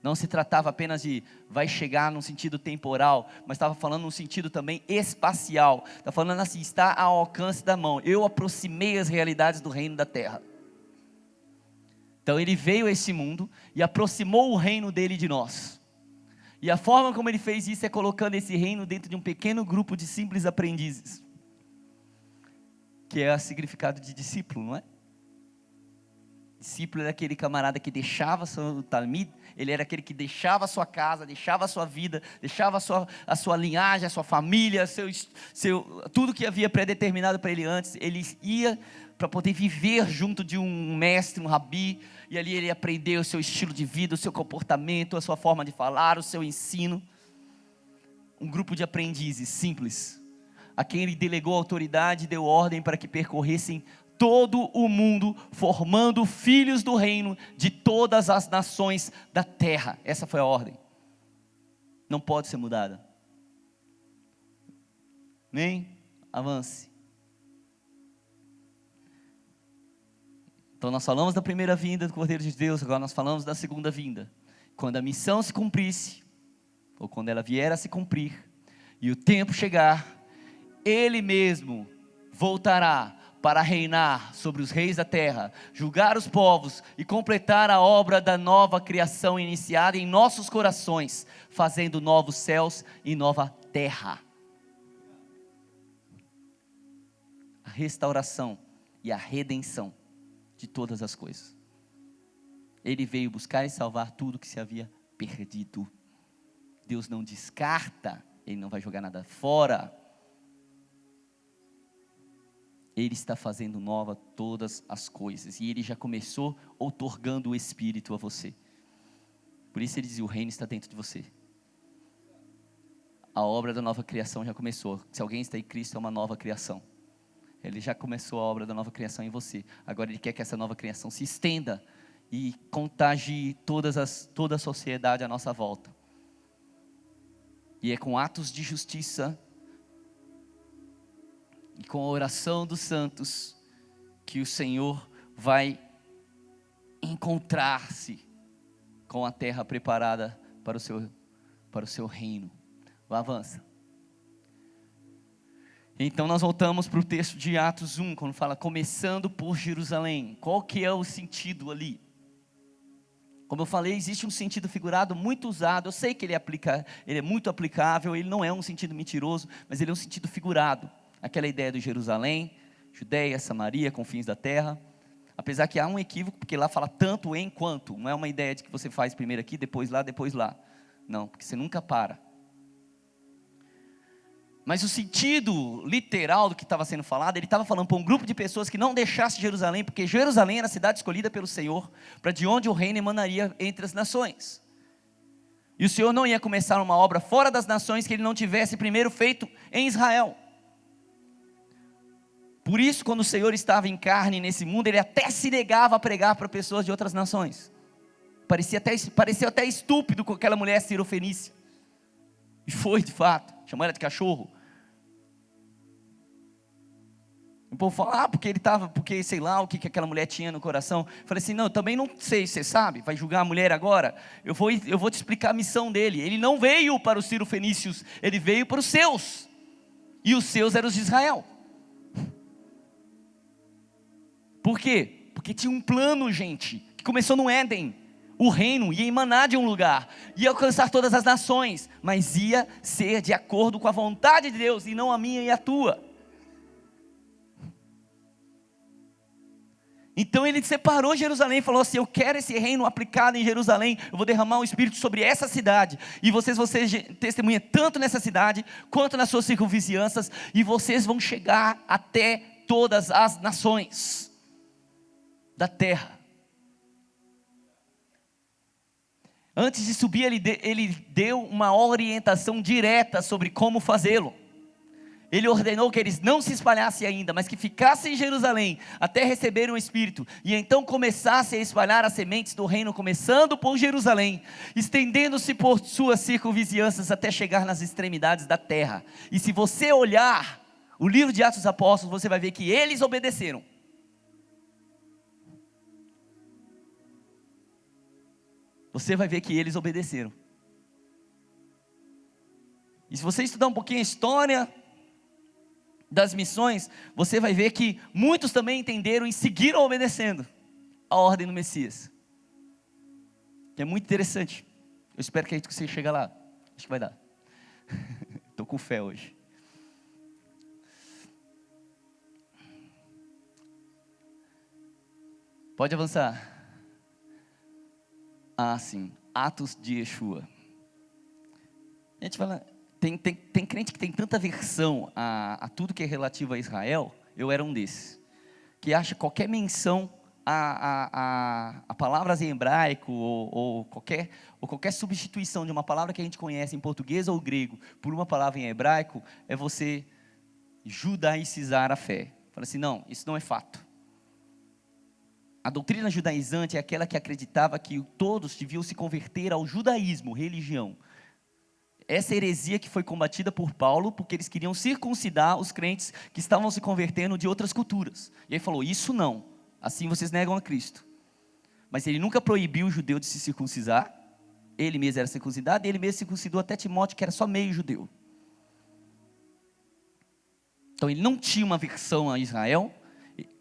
Não se tratava apenas de vai chegar num sentido temporal, mas estava falando num sentido também espacial. Está falando assim, está ao alcance da mão. Eu aproximei as realidades do reino da terra. Então ele veio a esse mundo e aproximou o reino dele de nós. E a forma como ele fez isso é colocando esse reino dentro de um pequeno grupo de simples aprendizes. Que é o significado de discípulo, não é? Discípulo era aquele camarada que deixava seu talmid, ele era aquele que deixava a sua casa, deixava a sua vida, deixava a sua linhagem, a sua família, tudo que havia predeterminado para ele antes. Ele ia para poder viver junto de um mestre, um rabi, e ali ele aprendeu o seu estilo de vida, o seu comportamento, a sua forma de falar, o seu ensino. Um grupo de aprendizes simples, a quem ele delegou autoridade e deu ordem para que percorressem todo o mundo, formando filhos do reino de todas as nações da terra. Essa foi a ordem. Não pode ser mudada. Nem avance. Então nós falamos da primeira vinda do Cordeiro de Deus, agora nós falamos da segunda vinda. Quando a missão se cumprisse, ou quando ela vier a se cumprir, e o tempo chegar, Ele mesmo voltará para reinar sobre os reis da terra, julgar os povos e completar a obra da nova criação iniciada em nossos corações, fazendo novos céus e nova terra. A restauração e a redenção de todas as coisas. Ele veio buscar e salvar tudo que se havia perdido. Deus não descarta, Ele não vai jogar nada fora. Ele está fazendo nova todas as coisas, e Ele já começou outorgando o Espírito a você. Por isso Ele diz, o reino está dentro de você. A obra da nova criação já começou. Se alguém está em Cristo, é uma nova criação. Ele já começou a obra da nova criação em você. Agora Ele quer que essa nova criação se estenda e contagie toda a sociedade à nossa volta. E é com atos de justiça e com a oração dos santos que o Senhor vai encontrar-se com a terra preparada para o seu reino. Avança. Então nós voltamos para o texto de Atos 1, quando fala começando por Jerusalém. Qual que é o sentido ali? Como eu falei, existe um sentido figurado muito usado. Eu sei que ele é muito aplicável, ele não é um sentido mentiroso, mas ele é um sentido figurado. Aquela ideia do Jerusalém, Judeia, Samaria, confins da terra. Apesar que há um equívoco, porque lá fala tanto em quanto. Não é uma ideia de que você faz primeiro aqui, depois lá, depois lá. Não, porque você nunca para. Mas o sentido literal do que estava sendo falado, ele estava falando para um grupo de pessoas que não deixasse Jerusalém, porque Jerusalém era a cidade escolhida pelo Senhor, para de onde o reino emanaria entre as nações. E o Senhor não ia começar uma obra fora das nações que Ele não tivesse primeiro feito em Israel. Por isso, quando o Senhor estava em carne nesse mundo, Ele até se negava a pregar para pessoas de outras nações. Parecia até estúpido com aquela mulher cirofenícia. E foi de fato, chamou ela de cachorro. O povo fala, porque sei lá o que aquela mulher tinha no coração. Eu falei assim, não, eu também não sei, você sabe, vai julgar a mulher agora? Eu vou te explicar a missão dele. Ele não veio para os cirofenícios, ele veio para os seus. E os seus eram os de Israel. Por quê? Porque tinha um plano, gente, que começou no Éden. O reino ia emanar de um lugar, ia alcançar todas as nações, mas ia ser de acordo com a vontade de Deus, e não a minha e a tua. Então Ele separou Jerusalém e falou assim, eu quero esse reino aplicado em Jerusalém, eu vou derramar o Espírito sobre essa cidade, e vocês vão ser testemunha tanto nessa cidade, quanto nas suas circunvizinhanças, e vocês vão chegar até todas as nações da terra. Antes de subir, ele deu uma orientação direta sobre como fazê-lo. Ele ordenou que eles não se espalhassem ainda, mas que ficassem em Jerusalém, até receberem o Espírito, e então começassem a espalhar as sementes do reino, começando por Jerusalém, estendendo-se por suas circunvizinhanças, até chegar nas extremidades da terra. E se você olhar o livro de Atos dos Apóstolos, você vai ver que eles obedeceram. Você vai ver que eles obedeceram. E se você estudar um pouquinho a história das missões, você vai ver que muitos também entenderam e seguiram obedecendo a ordem do Messias. Que é muito interessante. Eu espero que você chegue lá. Acho que vai dar. Estou com fé hoje. Pode avançar. Ah, sim. Atos de Yeshua. A gente fala, tem crente que tem tanta aversão a tudo que é relativo a Israel. Eu era um desses, que acha qualquer menção a palavras em hebraico ou qualquer substituição de uma palavra que a gente conhece em português ou grego por uma palavra em hebraico é você judaicizar a fé. Fala assim, não, isso não é fato. A doutrina judaizante é aquela que acreditava que todos deviam se converter ao judaísmo, religião. Essa heresia que foi combatida por Paulo, porque eles queriam circuncidar os crentes que estavam se convertendo de outras culturas. E ele falou, isso não, assim vocês negam a Cristo. Mas ele nunca proibiu o judeu de se circuncidar, ele mesmo era circuncidado, e ele mesmo circuncidou até Timóteo, que era só meio judeu. Então ele não tinha uma versão a Israel,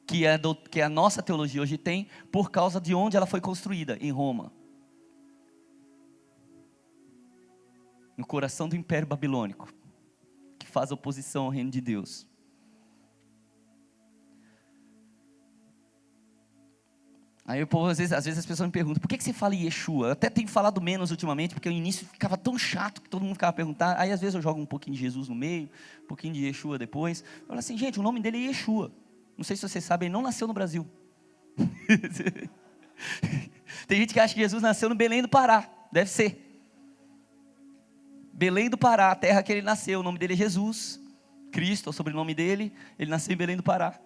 que a nossa teologia hoje tem, por causa de onde ela foi construída, em Roma. No coração do Império Babilônico, que faz oposição ao reino de Deus. Aí o povo, às vezes as pessoas me perguntam, por que você fala Yeshua? Eu até tenho falado menos ultimamente, porque no início ficava tão chato, que todo mundo ficava perguntando, aí às vezes eu jogo um pouquinho de Jesus no meio, um pouquinho de Yeshua depois, eu falo assim, gente, o nome dele é Yeshua, não sei se vocês sabem, ele não nasceu no Brasil. Tem gente que acha que Jesus nasceu no Belém do Pará, deve ser. Belém do Pará, a terra que ele nasceu, o nome dele é Jesus, Cristo, é o sobrenome dele, ele nasceu em Belém do Pará.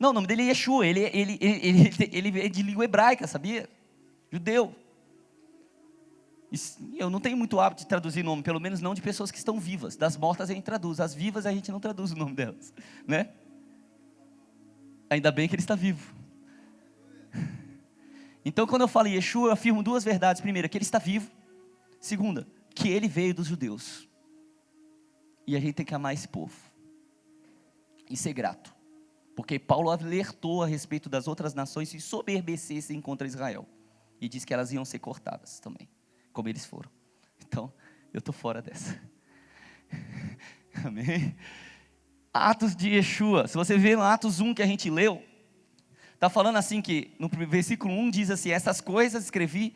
Não, o nome dele é Yeshua, ele é de língua hebraica, sabia? Judeu. Eu não tenho muito hábito de traduzir nome, pelo menos não de pessoas que estão vivas. Das mortas a gente traduz, as vivas a gente não traduz o nome delas, né? Ainda bem que ele está vivo. Então quando eu falo Yeshua, eu afirmo duas verdades. Primeira, que ele está vivo. Segunda, que ele veio dos judeus. E a gente tem que amar esse povo. E ser grato. Porque Paulo alertou a respeito das outras nações se soberbecessem contra Israel. E disse que elas iam ser cortadas também, como eles foram. Então, eu estou fora dessa. Amém? Atos de Yeshua. Se você ver no Atos 1 que a gente leu, está falando assim que, no versículo 1 diz assim, essas coisas escrevi,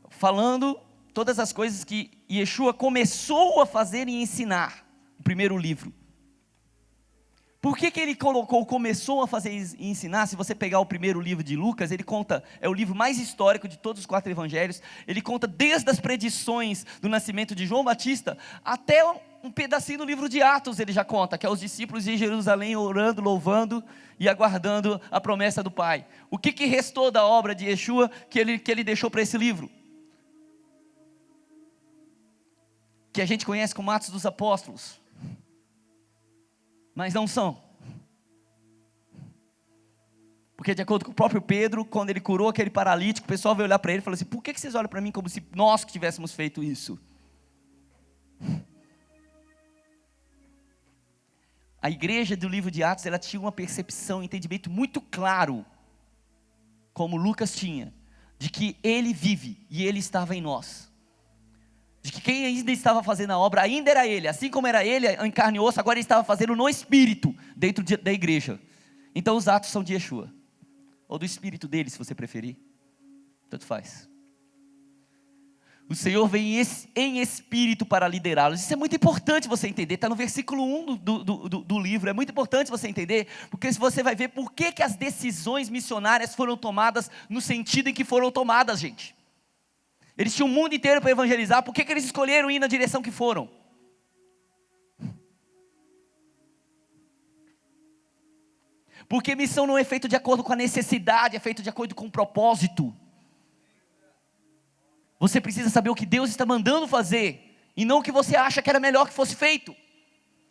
falando todas as coisas que Yeshua começou a fazer e ensinar. O primeiro livro. Por que ele começou a fazer e ensinar? Se você pegar o primeiro livro de Lucas, ele conta, é o livro mais histórico de todos os 4 evangelhos, ele conta desde as predições do nascimento de João Batista, até um pedacinho do livro de Atos ele já conta, que é os discípulos em Jerusalém orando, louvando e aguardando a promessa do Pai. O que restou da obra de Yeshua que ele deixou para esse livro? Que a gente conhece como Atos dos Apóstolos. Mas não são. Porque de acordo com o próprio Pedro, quando ele curou aquele paralítico, o pessoal veio olhar para ele e falou assim, por que vocês olham para mim como se nós que tivéssemos feito isso? A igreja do livro de Atos, ela tinha uma percepção, um entendimento muito claro, como Lucas tinha, de que ele vive e ele estava em nós. De que quem ainda estava fazendo a obra ainda era ele, assim como era ele em carne e osso, agora ele estava fazendo no Espírito, dentro da igreja. Então os atos são de Yeshua, ou do Espírito dele, se você preferir, tanto faz. O Senhor vem em Espírito para liderá-los, isso é muito importante você entender, está no versículo 1 do livro, é muito importante você entender, porque você vai ver por que as decisões missionárias foram tomadas no sentido em que foram tomadas, gente. Eles tinham o mundo inteiro para evangelizar, por que eles escolheram ir na direção que foram? Porque missão não é feita de acordo com a necessidade, é feita de acordo com o propósito. Você precisa saber o que Deus está mandando fazer, e não o que você acha que era melhor que fosse feito.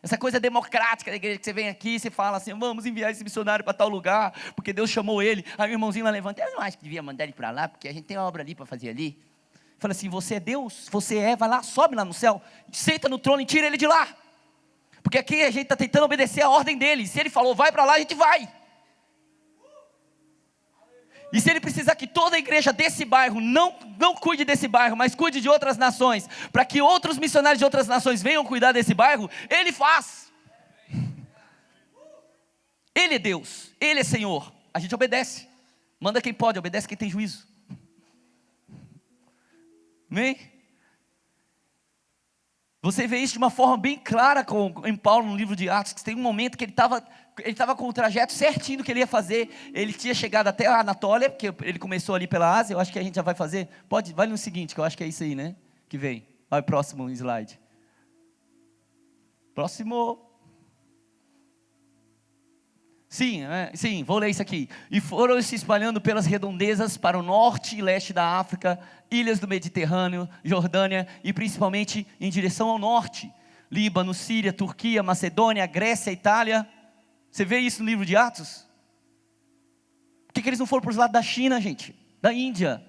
Essa coisa democrática da igreja, que você vem aqui e você fala assim, vamos enviar esse missionário para tal lugar, porque Deus chamou ele. Aí o irmãozinho lá levanta, eu não acho que devia mandar ele para lá, porque a gente tem uma obra ali para fazer ali. Fala assim, você é Deus, vai lá, sobe lá no céu, senta no trono e tira ele de lá. Porque aqui a gente está tentando obedecer a ordem dele. Se ele falou, vai para lá, a gente vai. E se ele precisar que toda a igreja desse bairro, não cuide desse bairro, mas cuide de outras nações, para que outros missionários de outras nações venham cuidar desse bairro, ele faz. Ele é Deus, ele é Senhor, a gente obedece. Manda quem pode, obedece quem tem juízo. Amém? Você vê isso de uma forma bem clara em Paulo no livro de Atos, que tem um momento que ele estava com o trajeto certinho do que ele ia fazer. Ele tinha chegado até a Anatólia, porque ele começou ali pela Ásia. Eu acho que a gente já vai fazer. Vai no seguinte, que eu acho que é isso aí, né? Que vem. Vai, próximo slide. Próximo. Sim, vou ler isso aqui. E foram se espalhando pelas redondezas para o norte e leste da África, ilhas do Mediterrâneo, Jordânia e principalmente em direção ao norte. Líbano, Síria, Turquia, Macedônia, Grécia, Itália. Você vê isso no livro de Atos? Por que eles não foram para os lados da China, gente? Da Índia,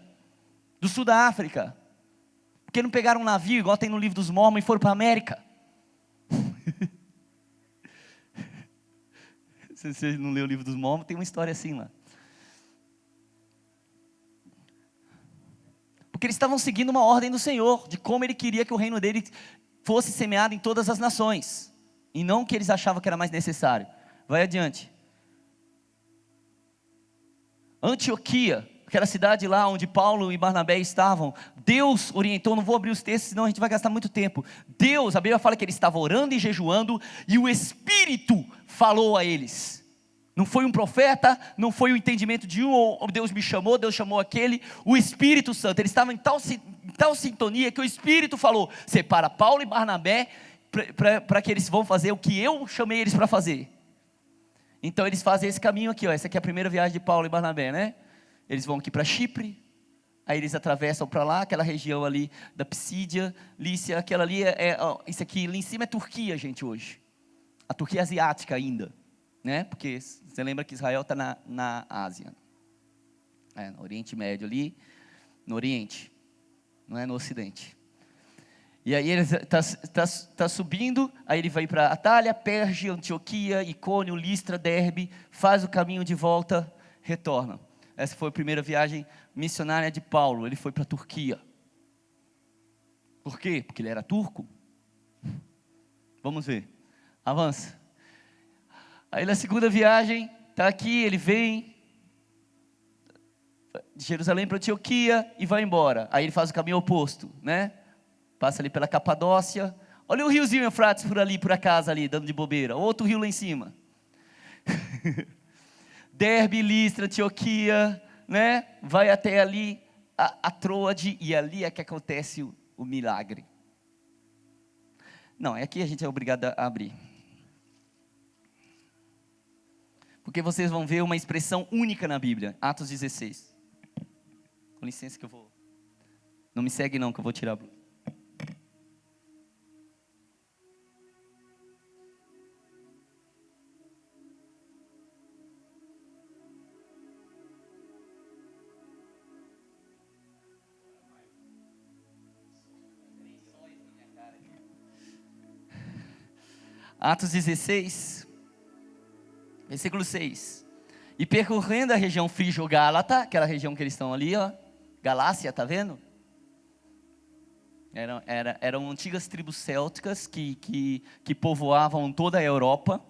do sul da África? Por que não pegaram um navio, igual tem no livro dos Mormons, e foram para a América? Se você não leu o livro dos Mormons, tem uma história assim lá. Porque eles estavam seguindo uma ordem do Senhor, de como Ele queria que o reino dele fosse semeado em todas as nações, e não o que eles achavam que era mais necessário. Vai adiante. Antioquia, aquela cidade lá onde Paulo e Barnabé estavam, Deus orientou, não vou abrir os textos, senão a gente vai gastar muito tempo. Deus, a Bíblia fala que ele estava orando e jejuando, e o Espírito falou a eles. Não foi um profeta, não foi o entendimento de um, ou Deus me chamou, Deus chamou aquele. O Espírito Santo, eles estavam em tal sintonia, que o Espírito falou, separa Paulo e Barnabé, para que eles vão fazer o que eu chamei eles para fazer. Então eles fazem esse caminho aqui, essa aqui é a primeira viagem de Paulo e Barnabé, né? Eles vão aqui para Chipre, aí eles atravessam para lá, aquela região ali da Psídia, Lícia, aquela ali isso aqui em cima é Turquia, gente, hoje. A Turquia asiática ainda, né? Porque você lembra que Israel está na Ásia, no Oriente Médio ali, no Oriente, não é no Ocidente. E aí ele está subindo, aí ele vai para Atália, Perge, Antioquia, Icônio, Listra, Derbe, faz o caminho de volta, retorna. Essa foi a primeira viagem missionária de Paulo, ele foi para a Turquia. Por quê? Porque ele era turco? Vamos ver, avança. Aí na segunda viagem, está aqui, ele vem de Jerusalém para Antioquia e vai embora. Aí ele faz o caminho oposto, né? Passa ali pela Capadócia. Olha o riozinho Eufrates por ali, por acaso ali, dando de bobeira. Outro rio lá em cima. Derbe, Listra, Antioquia, né? Vai até ali a Troade, e ali é que acontece o milagre. Não, aqui a gente é obrigado a abrir. Porque vocês vão ver uma expressão única na Bíblia, Atos 16. Com licença que eu vou... Não me segue não, que eu vou tirar a blusa. Atos 16, versículo 6. E percorrendo a região Frígio-Gálata, aquela região que eles estão ali, ó, Galácia, tá vendo? Eram antigas tribos célticas que povoavam toda a Europa.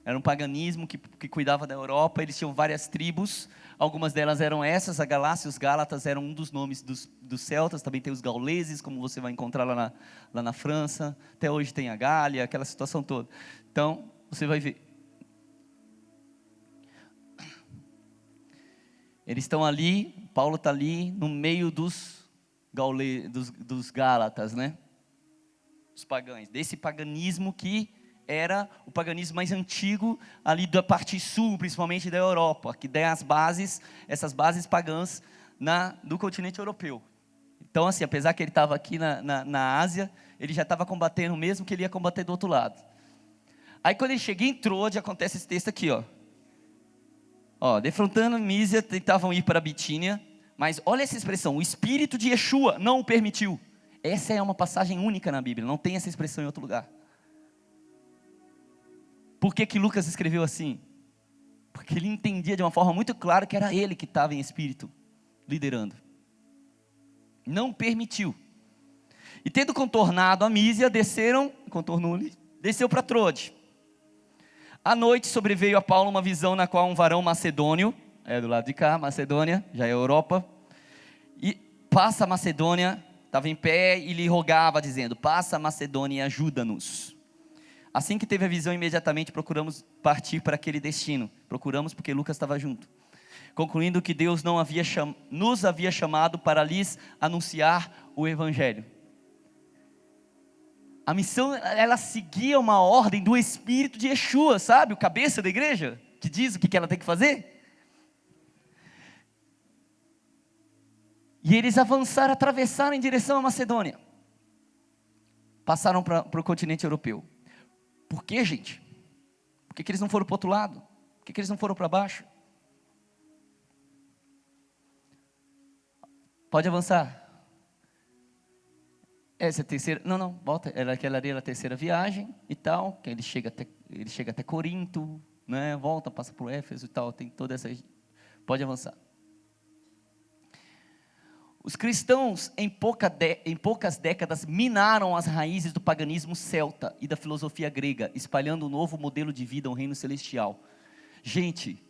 Era um paganismo que cuidava da Europa. Eles tinham várias tribos, algumas delas eram essas, a Galácia, os Gálatas eram um dos nomes dos celtas. Também tem os gauleses, como você vai encontrar lá na França. Até hoje tem a Gália, aquela situação toda. Então, você vai ver. Eles estão ali, Paulo está ali, no meio dos Gálatas, né? Os pagãos, desse paganismo que era o paganismo mais antigo ali da parte sul, principalmente da Europa, que tem essas bases pagãs do continente europeu. Então assim, apesar que ele estava aqui na Ásia, ele já estava combatendo o mesmo que ele ia combater do outro lado. Aí quando ele chega em Troade, acontece esse texto aqui, defrontando Mísia, tentavam ir para a Bitínia, mas olha essa expressão, o Espírito de Yeshua não o permitiu. Essa é uma passagem única na Bíblia, não tem essa expressão em outro lugar. Por que Lucas escreveu assim? Porque ele entendia de uma forma muito clara que era ele que estava em espírito, liderando. Não permitiu. E tendo contornado a Mísia, desceu para Troade. À noite sobreveio a Paulo uma visão na qual um varão macedônio, do lado de cá, Macedônia, já é Europa, e passa a Macedônia, estava em pé e lhe rogava, dizendo: passa a Macedônia e ajuda-nos. Assim que teve a visão, imediatamente procuramos partir para aquele destino. Procuramos porque Lucas estava junto. Concluindo que Deus não nos havia chamado para lhes anunciar o Evangelho. A missão, ela seguia uma ordem do Espírito de Yeshua, sabe? O cabeça da igreja, que diz o que ela tem que fazer. E eles avançaram, atravessaram em direção à Macedônia. Passaram para o continente europeu. Por que, gente? Por que eles não foram para o outro lado? Por que eles não foram para baixo? Pode avançar. Essa é a terceira, não, volta, aquela ali era a terceira viagem e tal, que ele chega até Corinto, né, volta, passa por Éfeso e tal, tem toda essa, pode avançar. Os cristãos, em poucas décadas, minaram as raízes do paganismo celta e da filosofia grega, espalhando um novo modelo de vida, um reino celestial. Gente,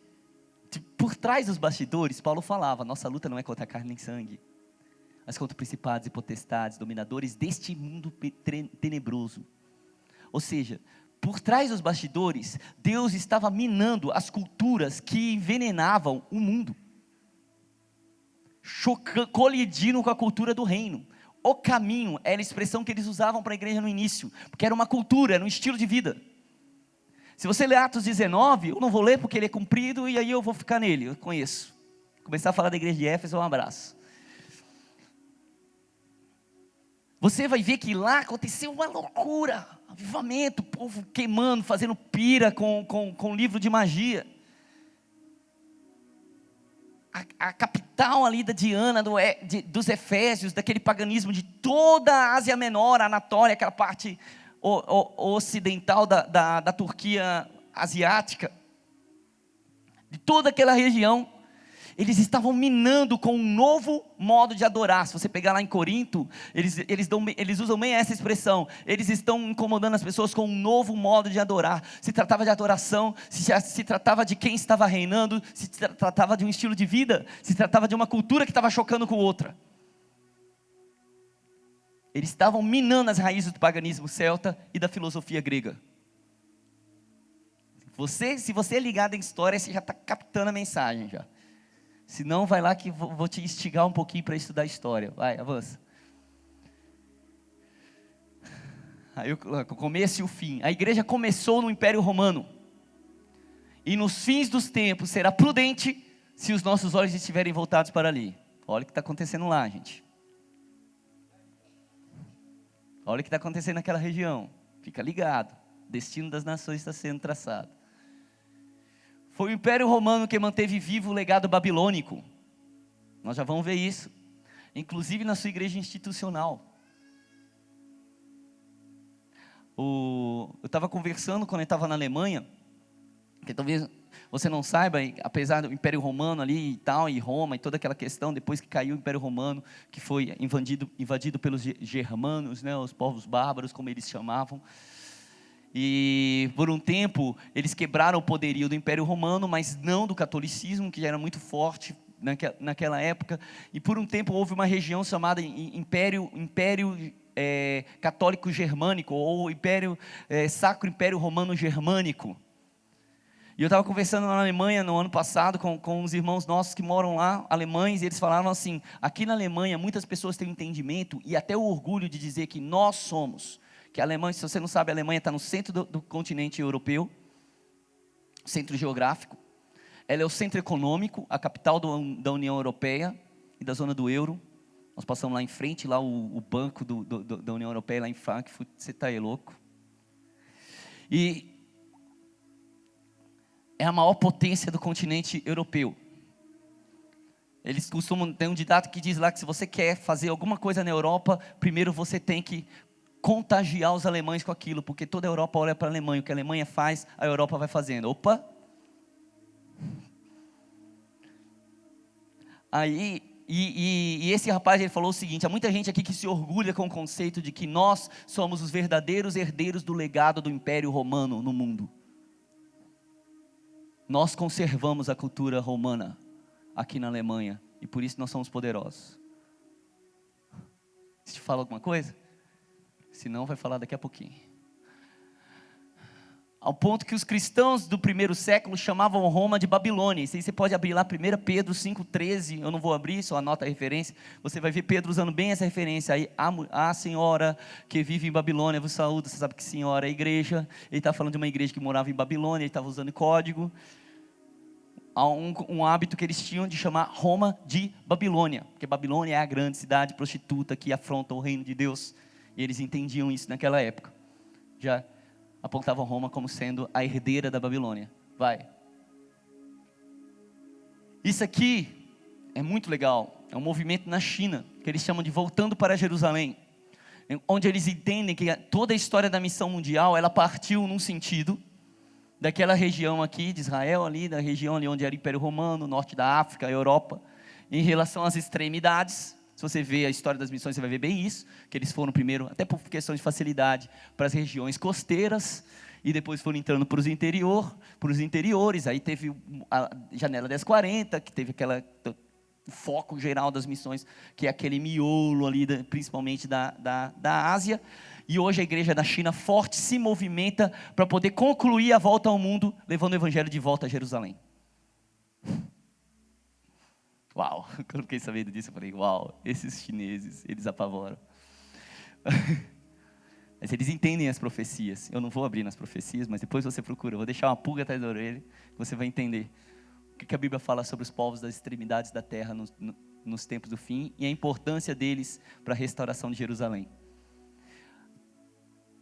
por trás dos bastidores, Paulo falava, nossa luta não é contra carne nem sangue, mas contra principados e potestades, dominadores deste mundo tenebroso. Ou seja, por trás dos bastidores, Deus estava minando as culturas que envenenavam o mundo, colidindo com a cultura do reino. O caminho era a expressão que eles usavam para a igreja no início, porque era uma cultura, era um estilo de vida. Se você ler Atos 19, eu não vou ler porque ele é comprido e aí eu vou ficar nele, eu conheço. Começar a falar da igreja de Éfeso, um abraço. Você vai ver que lá aconteceu uma loucura, avivamento, o povo queimando, fazendo pira com livro de magia. A capital ali da Diana, dos Efésios, daquele paganismo de toda a Ásia Menor, a Anatólia, aquela parte ocidental da Turquia asiática, de toda aquela região, eles estavam minando com um novo modo de adorar. Se você pegar lá em Corinto, eles usam bem essa expressão, eles estão incomodando as pessoas com um novo modo de adorar. Se tratava de adoração, se tratava de quem estava reinando, se tratava de um estilo de vida, se tratava de uma cultura que estava chocando com outra. Eles estavam minando as raízes do paganismo celta e da filosofia grega. Se você é ligado em história, você já está captando a mensagem já. Se não, vai lá que vou te instigar um pouquinho para estudar história. Vai, avança. Aí o começo e o fim. A igreja começou no Império Romano. E nos fins dos tempos será prudente se os nossos olhos estiverem voltados para ali. Olha o que está acontecendo lá, gente. Olha o que está acontecendo naquela região. Fica ligado. O destino das nações está sendo traçado. Foi o Império Romano que manteve vivo o legado babilônico. Nós já vamos ver isso. Inclusive na sua igreja institucional. Eu estava conversando quando eu estava na Alemanha, que talvez você não saiba, apesar do Império Romano ali e tal, e Roma, e toda aquela questão, depois que caiu o Império Romano, que foi invadido pelos germanos, né, os povos bárbaros, como eles chamavam. E por um tempo eles quebraram o poderio do Império Romano, mas não do catolicismo, que já era muito forte naquela época. E por um tempo houve uma região chamada Império Católico Germânico, ou Sacro Império Romano Germânico. E eu estava conversando na Alemanha no ano passado com uns irmãos nossos que moram lá, alemães, e eles falavam assim: aqui na Alemanha muitas pessoas têm entendimento e até o orgulho de dizer que nós somos, que a Alemanha, se você não sabe, a Alemanha está no centro do continente europeu, centro geográfico. Ela é o centro econômico, a capital da União Europeia e da zona do euro. Nós passamos lá em frente, lá o banco da União Europeia, lá em Frankfurt. Você está aí louco? E é a maior potência do continente europeu. Eles costumam ter um ditado que diz lá que se você quer fazer alguma coisa na Europa, primeiro você tem que contagiar os alemães com aquilo, porque toda a Europa olha para a Alemanha, o que a Alemanha faz, a Europa vai fazendo. Opa! Aí, e esse rapaz, ele falou o seguinte: há muita gente aqui que se orgulha com o conceito de que nós somos os verdadeiros herdeiros do legado do Império Romano no mundo. Nós conservamos a cultura romana aqui na Alemanha, e por isso nós somos poderosos. Te fala alguma coisa? Se não, vai falar daqui a pouquinho. Ao ponto que os cristãos do primeiro século chamavam Roma de Babilônia. Isso aí você pode abrir lá 1 Pedro 5,13, eu não vou abrir, só anota a referência. Você vai ver Pedro usando bem essa referência. Aí, a senhora que vive em Babilônia vos saúda. Você sabe que senhora é a igreja. Ele está falando de uma igreja que morava em Babilônia, ele estava usando código. Há um hábito que eles tinham de chamar Roma de Babilônia, porque Babilônia é a grande cidade prostituta que afronta o reino de Deus, e eles entendiam isso naquela época, já apontavam Roma como sendo a herdeira da Babilônia. Isso aqui é muito legal, é um movimento na China, que eles chamam de Voltando para Jerusalém, onde eles entendem que toda a história da missão mundial, ela partiu num sentido, daquela região aqui de Israel, ali, da região ali onde era o Império Romano, norte da África, Europa, em relação às extremidades. Se você vê a história das missões, você vai ver bem isso, que eles foram primeiro, até por questão de facilidade, para as regiões costeiras, e depois foram entrando para os interiores, aí teve a janela 1040, que teve o foco geral das missões, que é aquele miolo ali, principalmente da Ásia. E hoje a igreja da China forte se movimenta para poder concluir a volta ao mundo, levando o evangelho de volta a Jerusalém. Uau, quando eu fiquei sabendo disso, eu falei, uau, esses chineses, eles apavoram. Mas eles entendem as profecias. Eu não vou abrir nas profecias, mas depois você procura. Eu vou deixar uma pulga atrás da orelha, você vai entender o que a Bíblia fala sobre os povos das extremidades da terra nos tempos do fim, e a importância deles para a restauração de Jerusalém.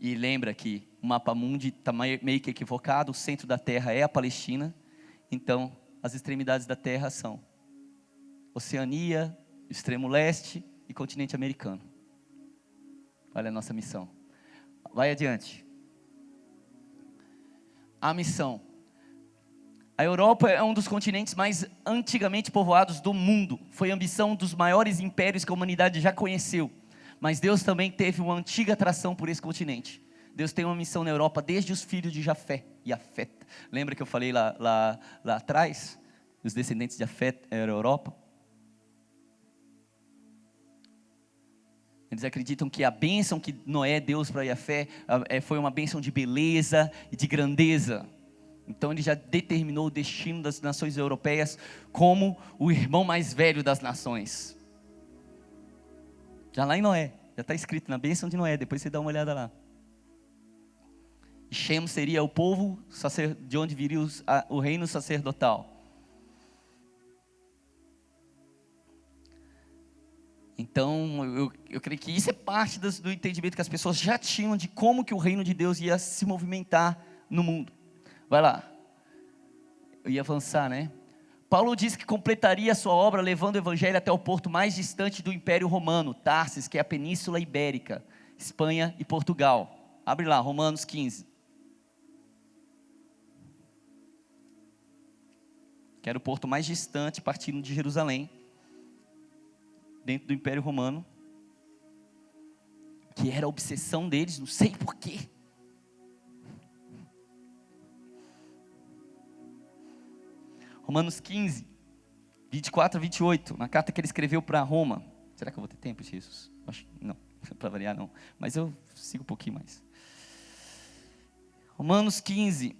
E lembra que o mapa mundi está meio que equivocado, o centro da terra é a Palestina, então as extremidades da terra são Oceania, extremo leste e continente americano. Olha a nossa missão. Vai adiante. A missão. A Europa é um dos continentes mais antigamente povoados do mundo. Foi a ambição dos maiores impérios que a humanidade já conheceu. Mas Deus também teve uma antiga atração por esse continente. Deus tem uma missão na Europa desde os filhos de Jafé. Lembra que eu falei lá atrás? Os descendentes de Jafé eram a Europa. Eles acreditam que a bênção que Noé deu para Jafé foi uma bênção de beleza e de grandeza. Então ele já determinou o destino das nações europeias como o irmão mais velho das nações. Já lá em Noé, já está escrito na bênção de Noé, depois você dá uma olhada lá. Shem seria o povo de onde viria o reino sacerdotal. Então, eu creio que isso é parte do entendimento que as pessoas já tinham de como que o reino de Deus ia se movimentar no mundo. Vai lá. Eu ia avançar, né? Paulo disse que completaria a sua obra levando o evangelho até o porto mais distante do Império Romano, Tarsis, que é a Península Ibérica, Espanha e Portugal. Abre lá, Romanos 15. Que era o porto mais distante, partindo de Jerusalém, dentro do Império Romano, que era a obsessão deles, não sei porquê. Romanos 15, 24 a 28, na carta que ele escreveu para Roma. Será que eu vou ter tempo, Jesus? Acho que não, para variar não, mas eu sigo um pouquinho mais. Romanos 15,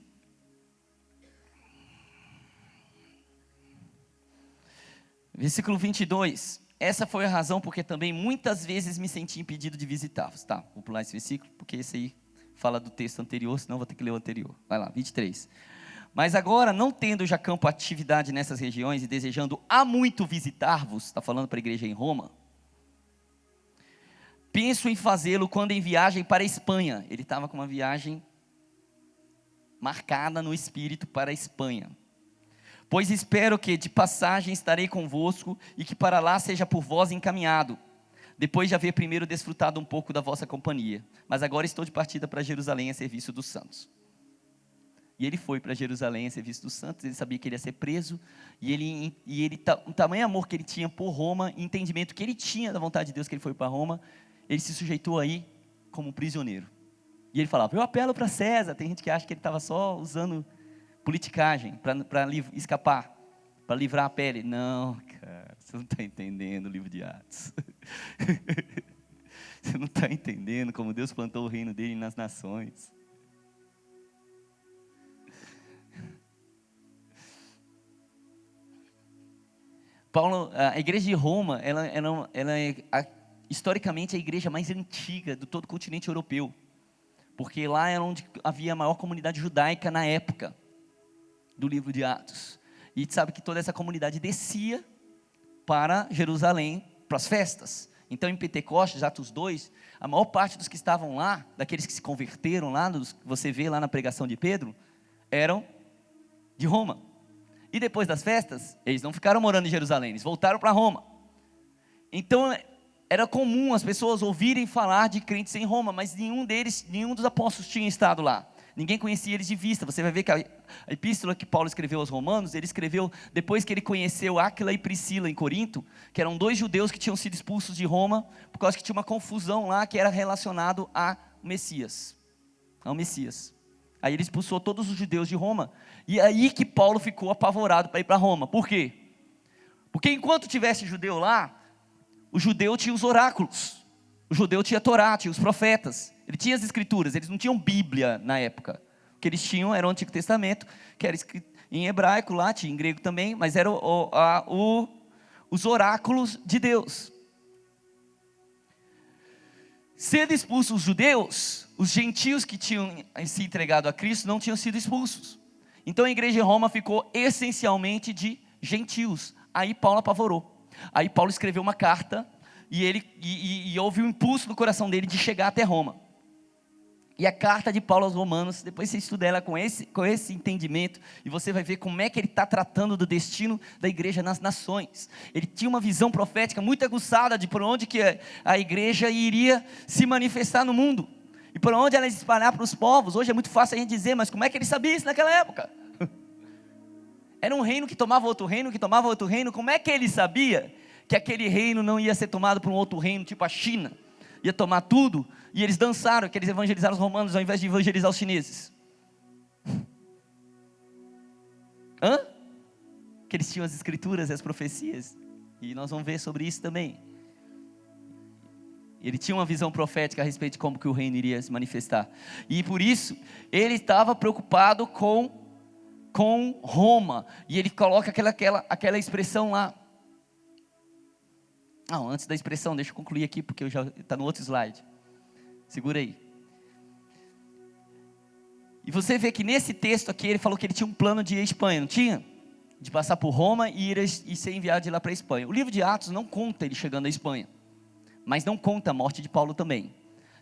versículo 22. Essa foi a razão porque também muitas vezes me senti impedido de visitá-los. Tá, vou pular esse versículo, porque esse aí fala do texto anterior, senão vou ter que ler o anterior. Vai lá, 23. Mas agora, não tendo já campo atividade nessas regiões e desejando há muito visitar-vos, está falando para a igreja em Roma, penso em fazê-lo quando em viagem para a Espanha. Ele estava com uma viagem marcada no espírito para a Espanha. Pois espero que de passagem estarei convosco e que para lá seja por vós encaminhado, depois de haver primeiro desfrutado um pouco da vossa companhia. Mas agora estou de partida para Jerusalém a serviço dos santos. E ele foi para Jerusalém a serviço dos santos, ele sabia que ele ia ser preso, e o tamanho amor que ele tinha por Roma, entendimento que ele tinha da vontade de Deus que ele foi para Roma, ele se sujeitou aí como prisioneiro. E ele falava, eu apelo para César. Tem gente que acha que ele estava só usando politicagem para escapar, para livrar a pele. Não, cara, você não está entendendo o livro de Atos. Você não está entendendo como Deus plantou o reino dele nas nações. Paulo, a igreja de Roma, ela é historicamente a igreja mais antiga de todo o continente europeu. Porque lá era onde havia a maior comunidade judaica na época do livro de Atos. E sabe que toda essa comunidade descia para Jerusalém, para as festas. Então em Pentecostes, Atos 2, a maior parte dos que estavam lá, daqueles que se converteram lá, você vê lá na pregação de Pedro, eram de Roma. E depois das festas, eles não ficaram morando em Jerusalém, eles voltaram para Roma. Então era comum as pessoas ouvirem falar de crentes em Roma, mas nenhum dos apóstolos tinha estado lá. Ninguém conhecia eles de vista. Você vai ver que a epístola que Paulo escreveu aos Romanos, ele escreveu depois que ele conheceu Áquila e Priscila em Corinto, que eram 2 judeus que tinham sido expulsos de Roma, por causa que tinha uma confusão lá que era relacionado ao Messias. Aí ele expulsou todos os judeus de Roma, e aí que Paulo ficou apavorado para ir para Roma. Por quê? Porque enquanto tivesse judeu lá, o judeu tinha os oráculos, o judeu tinha a Torá, tinha os profetas, ele tinha as escrituras, eles não tinham Bíblia na época. O que eles tinham era o Antigo Testamento, que era escrito em hebraico lá, tinha em grego também, mas eram os oráculos de Deus. Sendo expulsos os judeus, os gentios que tinham se entregado a Cristo não tinham sido expulsos. Então a igreja de Roma ficou essencialmente de gentios. Aí Paulo apavorou. Aí Paulo escreveu uma carta e houve um impulso no coração dele de chegar até Roma. E a carta de Paulo aos Romanos, depois você estuda ela com esse entendimento, e você vai ver como é que ele está tratando do destino da igreja nas nações. Ele tinha uma visão profética muito aguçada de por onde que a igreja iria se manifestar no mundo, e por onde ela ia se espalhar para os povos. Hoje é muito fácil a gente dizer, mas como é que ele sabia isso naquela época? Era um reino que tomava outro reino, como é que ele sabia que aquele reino não ia ser tomado por um outro reino, tipo a China? Ia tomar tudo, e eles dançaram, que eles evangelizaram os romanos ao invés de evangelizar os chineses. Que eles tinham as escrituras e as profecias, e nós vamos ver sobre isso também. Ele tinha uma visão profética a respeito de como que o reino iria se manifestar, e por isso, ele estava preocupado com Roma, e ele coloca aquela expressão lá. Não, antes da expressão, deixa eu concluir aqui, porque está no outro slide. Segura aí. E você vê que nesse texto aqui, ele falou que ele tinha um plano de ir à Espanha, não tinha? De passar por Roma e ser enviado de lá para a Espanha. O livro de Atos não conta ele chegando à Espanha, mas não conta a morte de Paulo também.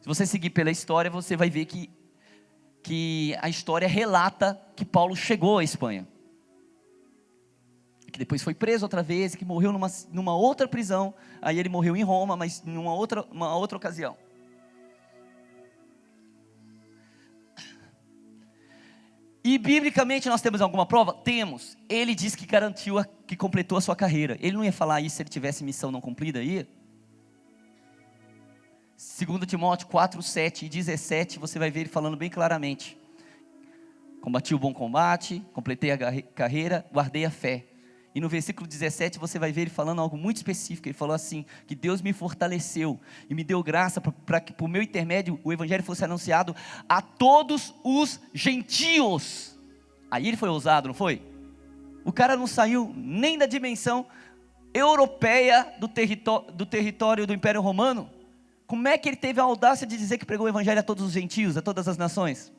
Se você seguir pela história, você vai ver que a história relata que Paulo chegou à Espanha, que depois foi preso outra vez, que morreu numa outra prisão. Aí ele morreu em Roma, mas em uma outra ocasião. E biblicamente nós temos alguma prova? Temos. Ele diz que que completou a sua carreira. Ele não ia falar isso se ele tivesse missão não cumprida? Ia? 2 Timóteo 4, 7 e 17, você vai ver ele falando bem claramente. Combati o bom combate, completei a carreira, guardei a fé. E no versículo 17 você vai ver ele falando algo muito específico. Ele falou assim, que Deus me fortaleceu e me deu graça para que por meu intermédio o evangelho fosse anunciado a todos os gentios. Aí ele foi ousado, não foi? O cara não saiu nem da dimensão europeia do território do Império Romano. Como é que ele teve a audácia de dizer que pregou o evangelho a todos os gentios, a todas as nações?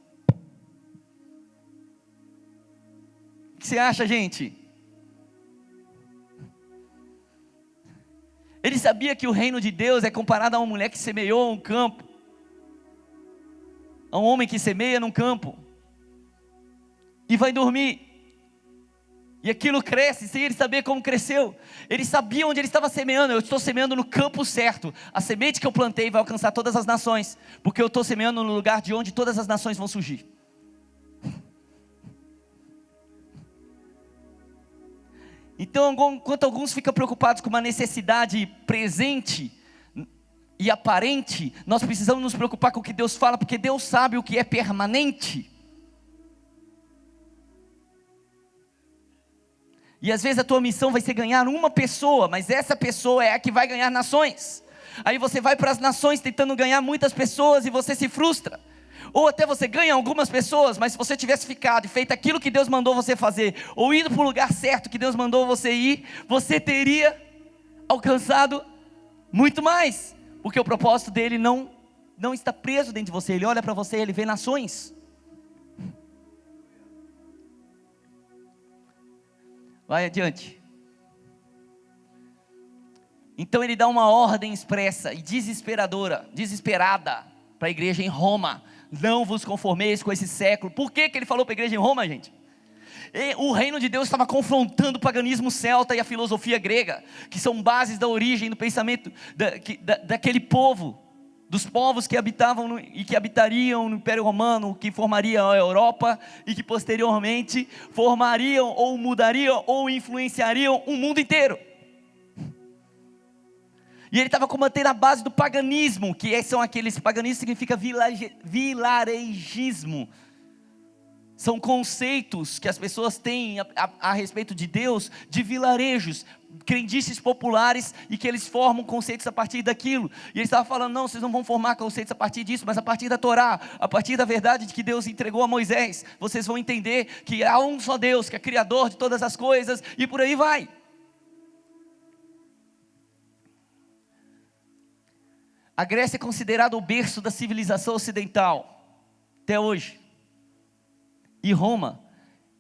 O que você acha, gente? Ele sabia que o reino de Deus é comparado a uma mulher que semeou um campo, a um homem que semeia num campo e vai dormir, e aquilo cresce sem ele saber como cresceu. Ele sabia onde ele estava semeando. Eu estou semeando no campo certo, a semente que eu plantei vai alcançar todas as nações, porque eu estou semeando no lugar de onde todas as nações vão surgir. Então, enquanto alguns ficam preocupados com uma necessidade presente e aparente, nós precisamos nos preocupar com o que Deus fala, porque Deus sabe o que é permanente. E às vezes a tua missão vai ser ganhar uma pessoa, mas essa pessoa é a que vai ganhar nações. Aí você vai para as nações tentando ganhar muitas pessoas e você se frustra. Ou até você ganha algumas pessoas, mas se você tivesse ficado e feito aquilo que Deus mandou você fazer, ou ido para o lugar certo que Deus mandou você ir, você teria alcançado muito mais. Porque o propósito dele não está preso dentro de você. Ele olha para você, ele vê nações. Vai adiante. Então ele dá uma ordem expressa e desesperada para a igreja em Roma: não vos conformeis com esse século. Por que ele falou para a igreja em Roma, gente? O reino de Deus estava confrontando o paganismo celta e a filosofia grega, que são bases da origem do pensamento daquele povo, dos povos que habitavam e que habitariam no Império Romano, que formariam a Europa e que posteriormente formariam ou mudariam ou influenciariam o mundo inteiro. E ele estava combatendo a base do paganismo, que são aqueles, paganismo significa vilaregismo. São conceitos que as pessoas têm a respeito de Deus, de vilarejos, crendices populares, e que eles formam conceitos a partir daquilo. E ele estava falando: não, vocês não vão formar conceitos a partir disso, mas a partir da Torá, a partir da verdade de que Deus entregou a Moisés, vocês vão entender que há um só Deus, que é criador de todas as coisas, e por aí vai. A Grécia é considerada o berço da civilização ocidental, até hoje. E Roma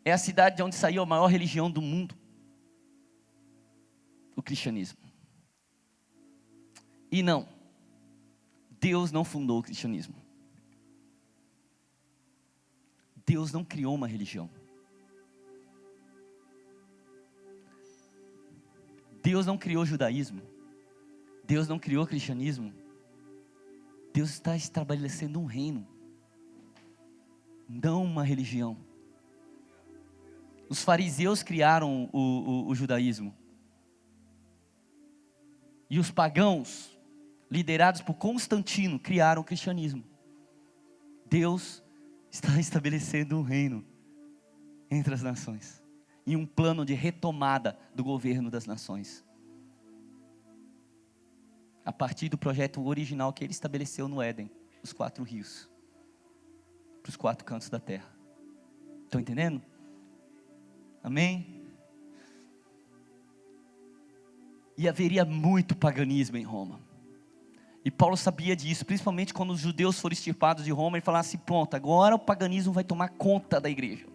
é a cidade de onde saiu a maior religião do mundo, o cristianismo. E não, Deus não fundou o cristianismo. Deus não criou uma religião. Deus não criou o judaísmo. Deus não criou o cristianismo. Deus está estabelecendo um reino, não uma religião. Os fariseus criaram o judaísmo. E os pagãos, liderados por Constantino, criaram o cristianismo. Deus está estabelecendo um reino entre as nações, e um plano de retomada do governo das nações, a partir do projeto original que ele estabeleceu no Éden, os 4 rios, para os 4 cantos da terra. Estão entendendo? Amém? E haveria muito paganismo em Roma, e Paulo sabia disso, principalmente quando os judeus foram extirpados de Roma. Ele falava assim: pronto, agora o paganismo vai tomar conta da igreja.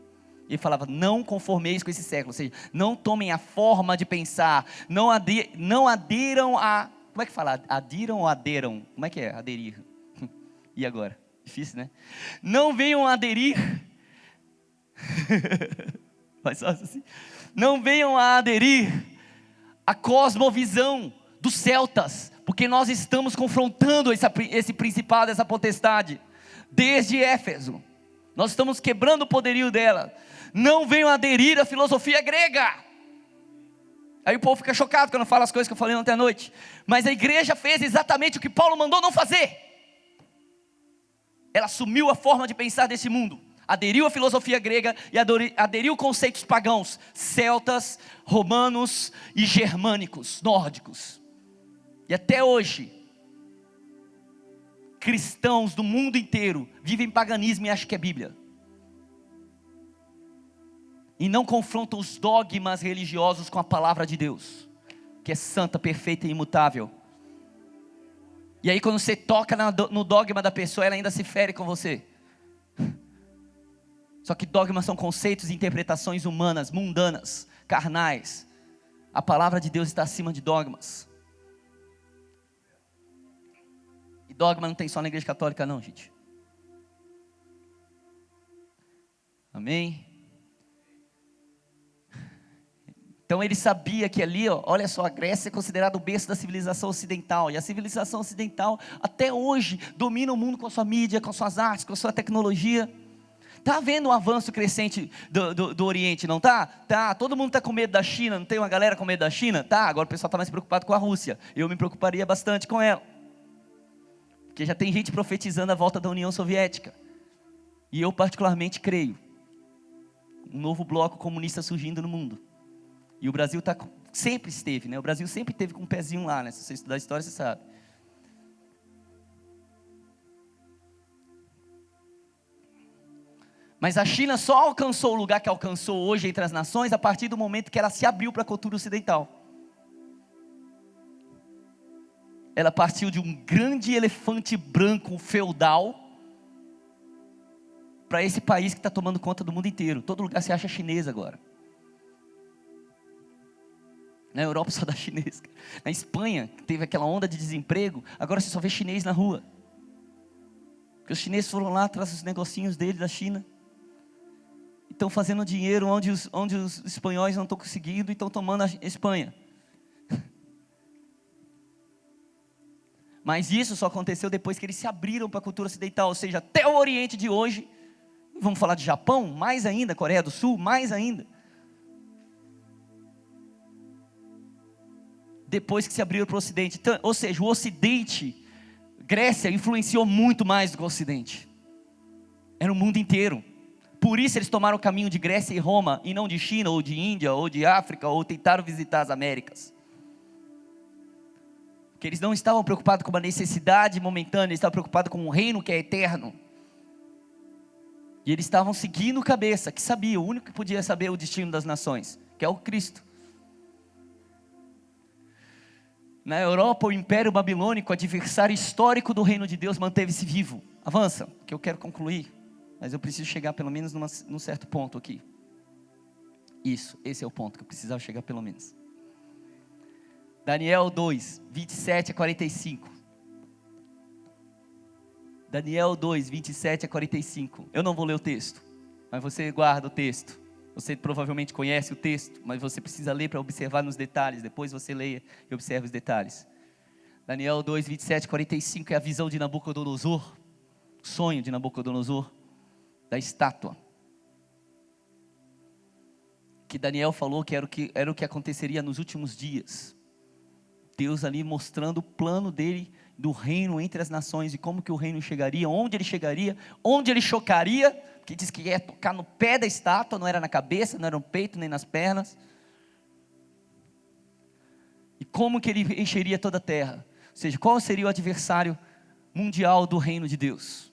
Ele falava: não conformeis com esse século, ou seja, não tomem a forma de pensar, não adiram a... Como é que fala? Adiram ou aderam? Como é que é? Aderir. E agora? Difícil, né? Não venham aderir. Mas só assim. Não venham a aderir à cosmovisão dos celtas, porque nós estamos confrontando esse principado, essa potestade, desde Éfeso. Nós estamos quebrando o poderio dela. Não venham aderir à filosofia grega. Aí o povo fica chocado quando eu falo as coisas que eu falei ontem à noite. Mas a igreja fez exatamente o que Paulo mandou não fazer. Ela assumiu a forma de pensar desse mundo, aderiu à filosofia grega e aderiu conceitos pagãos, celtas, romanos e germânicos, nórdicos. E até hoje, cristãos do mundo inteiro vivem paganismo e acham que é Bíblia. E não confrontam os dogmas religiosos com a palavra de Deus, que é santa, perfeita e imutável. E aí quando você toca no dogma da pessoa, ela ainda se fere com você. Só que dogmas são conceitos e interpretações humanas, mundanas, carnais. A palavra de Deus está acima de dogmas. E dogma não tem só na igreja católica não, gente. Amém? Então ele sabia que ali, olha só, a Grécia é considerada o berço da civilização ocidental. E a civilização ocidental até hoje domina o mundo com a sua mídia, com suas artes, com a sua tecnologia. Está havendo um avanço crescente do Oriente, não está? Tá, todo mundo está com medo da China, não tem uma galera com medo da China? Tá, agora o pessoal está mais preocupado com a Rússia. Eu me preocuparia bastante com ela. Porque já tem gente profetizando a volta da União Soviética. E eu particularmente creio. Um novo bloco comunista surgindo no mundo. E o Brasil sempre esteve, né? O Brasil sempre esteve com um pezinho lá, né? Se você estudar a história, você sabe. Mas a China só alcançou o lugar que alcançou hoje entre as nações a partir do momento que ela se abriu para a cultura ocidental. Ela partiu de um grande elefante branco feudal para esse país que está tomando conta do mundo inteiro. Todo lugar se acha chinês agora. Na Europa só dá chinês. Na Espanha, que teve aquela onda de desemprego, agora você só vê chinês na rua. Porque os chineses foram lá atrás dos negocinhos deles da China. Estão fazendo dinheiro onde os espanhóis não estão conseguindo e estão tomando a Espanha. Mas isso só aconteceu depois que eles se abriram para a cultura ocidental. Ou seja, até o Oriente de hoje, vamos falar de Japão, mais ainda, Coreia do Sul, mais ainda. Depois que se abriram para o Ocidente. Então, ou seja, o Ocidente, Grécia influenciou muito mais do que o Ocidente. Era o mundo inteiro. Por isso eles tomaram o caminho de Grécia e Roma, e não de China, ou de Índia, ou de África, ou tentaram visitar as Américas. Porque eles não estavam preocupados com uma necessidade momentânea, eles estavam preocupados com um reino que é eterno. E eles estavam seguindo cabeça, que sabia, o único que podia saber o destino das nações, que é o Cristo. Na Europa, o Império Babilônico, adversário histórico do reino de Deus, manteve-se vivo. Avança, que eu quero concluir. Mas eu preciso chegar pelo menos num certo ponto aqui. Isso, esse é o ponto que eu precisava chegar pelo menos. Daniel 2, 27 a 45. Daniel 2, 27 a 45. Eu não vou ler o texto, mas você guarda o texto. Você provavelmente conhece o texto, mas você precisa ler para observar nos detalhes. Depois você leia e observe os detalhes. Daniel 2, 27 a 45 é a visão de Nabucodonosor. O sonho de Nabucodonosor. Da estátua. Que Daniel falou que era o que aconteceria nos últimos dias. Deus ali mostrando o plano dele, do reino entre as nações, e como que o reino chegaria, onde ele chocaria, que diz que ia tocar no pé da estátua, não era na cabeça, não era no peito, nem nas pernas. E como que ele encheria toda a terra. Ou seja, qual seria o adversário mundial do reino de Deus.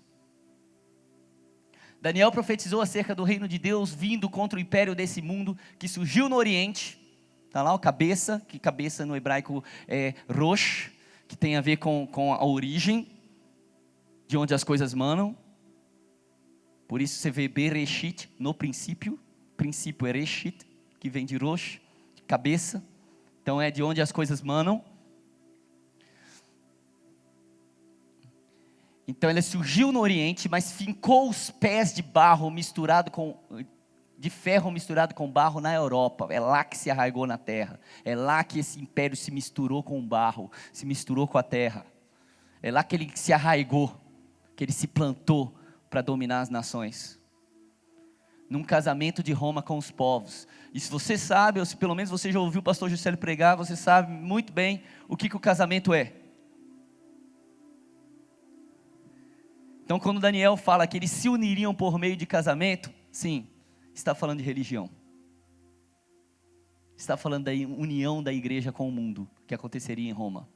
Daniel profetizou acerca do reino de Deus vindo contra o império desse mundo que surgiu no Oriente. Está lá o cabeça, que cabeça no hebraico é Rosh, que tem a ver com a origem, de onde as coisas manam. Por isso você vê Bereshit no princípio é Reshit, que vem de Rosh, de cabeça. Então é de onde as coisas manam. Então ele surgiu no Oriente, mas fincou os pés de barro de ferro misturado com barro na Europa. É lá que se arraigou na terra. É lá que esse império se misturou com o barro, se misturou com a terra. É lá que ele se arraigou, que ele se plantou para dominar as nações. Num casamento de Roma com os povos. E se você sabe, ou se pelo menos você já ouviu o pastor Juscelio pregar, você sabe muito bem o que o casamento é. Então quando Daniel fala que eles se uniriam por meio de casamento, sim, está falando de religião. Está falando da união da igreja com o mundo, que aconteceria em Roma.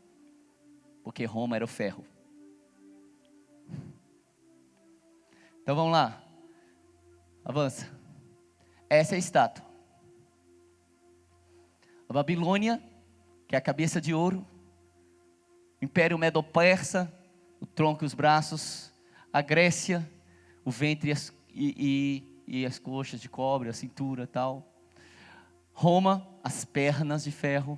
Porque Roma era o ferro. Então vamos lá. Avança. Essa é a estátua. A Babilônia, que é a cabeça de ouro. O Império Medo-Persa, o tronco e os braços. A Grécia, o ventre e as coxas de cobre, a cintura e tal. Roma, as pernas de ferro.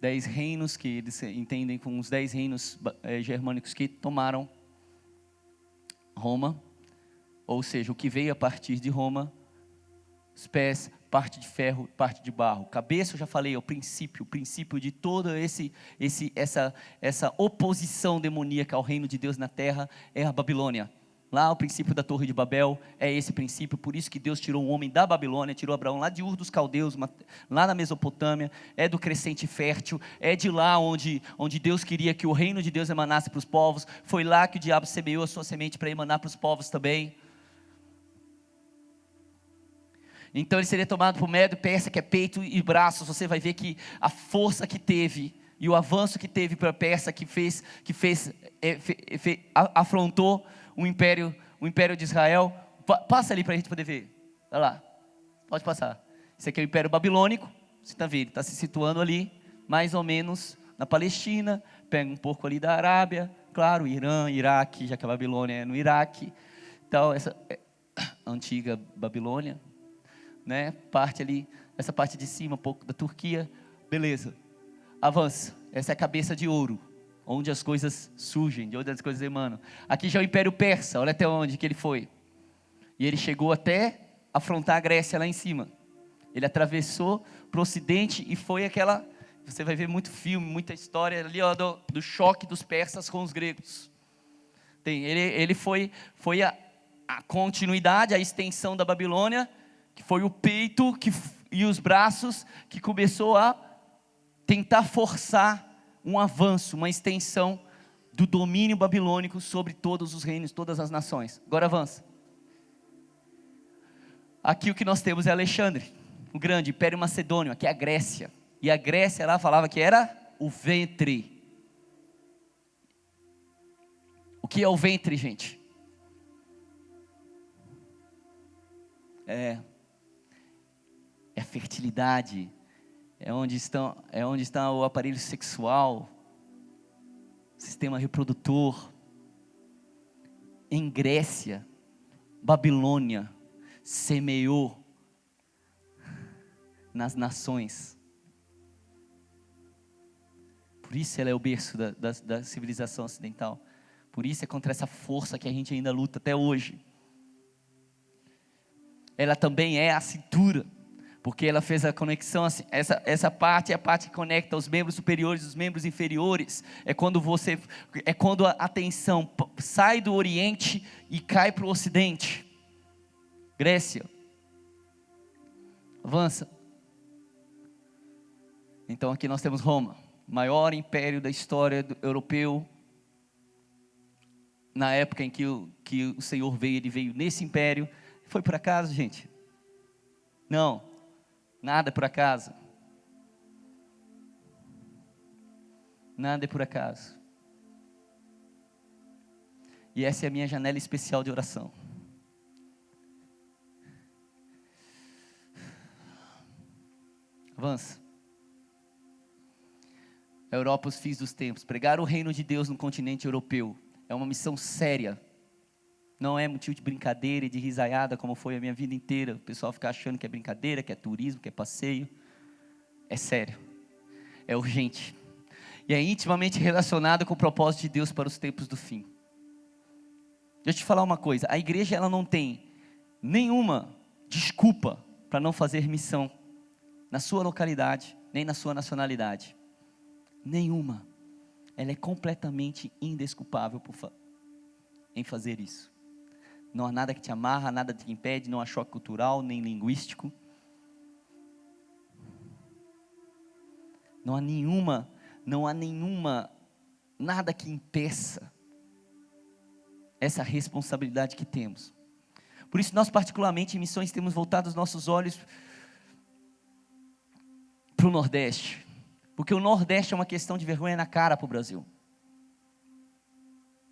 10 reinos que eles entendem como os 10 reinos germânicos que tomaram Roma. Ou seja, o que veio a partir de Roma. Os pés, parte de ferro, parte de barro. Cabeça, eu já falei, é o princípio de toda essa oposição demoníaca ao reino de Deus na terra é a Babilônia. Lá o princípio da Torre de Babel é esse princípio, por isso que Deus tirou um homem da Babilônia, tirou Abraão lá de Ur dos Caldeus, lá na Mesopotâmia, é do crescente fértil, é de lá onde Deus queria que o reino de Deus emanasse para os povos, foi lá que o diabo semeou a sua semente para emanar para os povos também. Então ele seria tomado por Medo-Persa, que é peito e braços. Você vai ver que a força que teve e o avanço que teve para a Persa, afrontou o império o Império de Israel. Passa ali para a gente poder ver. Olha lá, pode passar. Esse aqui é o Império Babilônico. Você está vendo, está se situando ali, mais ou menos na Palestina. Pega um pouco ali da Arábia, claro, Irã, Iraque, já que a Babilônia é no Iraque. Então, essa é a antiga Babilônia, né? Parte ali, essa parte de cima, um pouco da Turquia. Beleza, avança. Essa é a cabeça de ouro, onde as coisas surgem, de onde as coisas emanam. Aqui já é o Império Persa, olha até onde que ele foi. E ele chegou até afrontar a Grécia lá em cima. Ele atravessou para o ocidente e foi aquela... Você vai ver muito filme, muita história ali, ó, do choque dos persas com os gregos. Ele foi a continuidade, a extensão da Babilônia, que foi o peito e os braços, que começou a tentar forçar um avanço, uma extensão do domínio babilônico sobre todos os reinos, todas as nações. Agora avança. Aqui o que nós temos é Alexandre, o grande, Império Macedônio, aqui é a Grécia. E a Grécia lá falava que era o ventre. O que é o ventre, gente? É a fertilidade, é onde está o aparelho sexual, sistema reprodutor. Em Grécia, Babilônia semeou nas nações. Por isso ela é o berço da civilização ocidental. Por isso é contra essa força que a gente ainda luta até hoje. Ela também é a cintura, porque ela fez a conexão, essa parte é a parte que conecta os membros superiores e os membros inferiores. É quando a tensão sai do Oriente e cai para o Ocidente. Grécia. Avança. Então aqui nós temos Roma, maior império da história europeu. Na época em que o Senhor veio, ele veio nesse império. Foi por acaso, gente? Não, nada é por acaso. Nada é por acaso. E essa é a minha janela especial de oração. Avança. A Europa, os fins dos tempos. Pregar o reino de Deus no continente europeu é uma missão séria. Não é motivo de brincadeira e de risaiada, como foi a minha vida inteira. O pessoal fica achando que é brincadeira, que é turismo, que é passeio. É sério. É urgente. E é intimamente relacionado com o propósito de Deus para os tempos do fim. Deixa eu te falar uma coisa. A igreja ela não tem nenhuma desculpa para não fazer missão na sua localidade, nem na sua nacionalidade. Nenhuma. Ela é completamente indesculpável em fazer isso. Não há nada que te amarra, nada que te impede, não há choque cultural, nem linguístico. Não há nenhuma, nada que impeça essa responsabilidade que temos. Por isso nós particularmente em missões temos voltado os nossos olhos para o Nordeste. Porque o Nordeste é uma questão de vergonha na cara para o Brasil.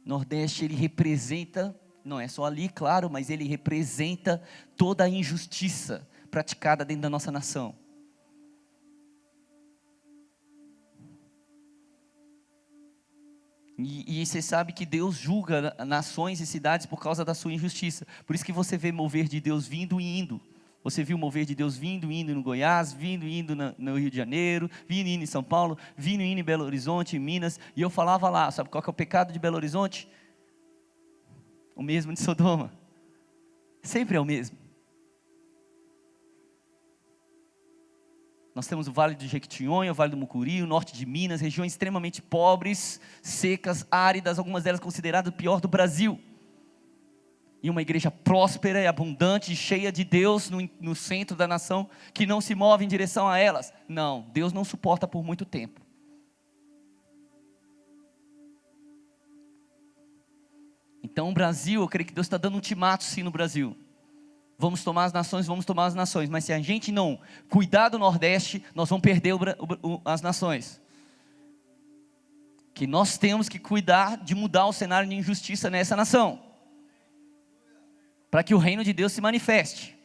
O Nordeste ele representa, não é só ali, claro, mas ele representa toda a injustiça praticada dentro da nossa nação. E você sabe que Deus julga nações e cidades por causa da sua injustiça. Por isso que você vê mover de Deus vindo e indo. Você viu o mover de Deus vindo e indo no Goiás, vindo e indo no Rio de Janeiro, vindo e indo em São Paulo, vindo e indo em Belo Horizonte, em Minas. E eu falava lá, sabe qual que é o pecado de Belo Horizonte? O mesmo de Sodoma. Sempre é o mesmo. Nós temos o Vale do Jequitinhonha, o Vale do Mucuri, o norte de Minas, regiões extremamente pobres, secas, áridas, algumas delas consideradas o pior do Brasil. E uma igreja próspera e abundante, cheia de Deus no centro da nação, que não se move em direção a elas. Não, Deus não suporta por muito tempo. Então o Brasil, eu creio que Deus está dando um ultimato sim no Brasil. Vamos tomar as nações, mas se a gente não cuidar do Nordeste, nós vamos perder as nações. Que nós temos que cuidar de mudar o cenário de injustiça nessa nação. para que o reino de Deus se manifeste.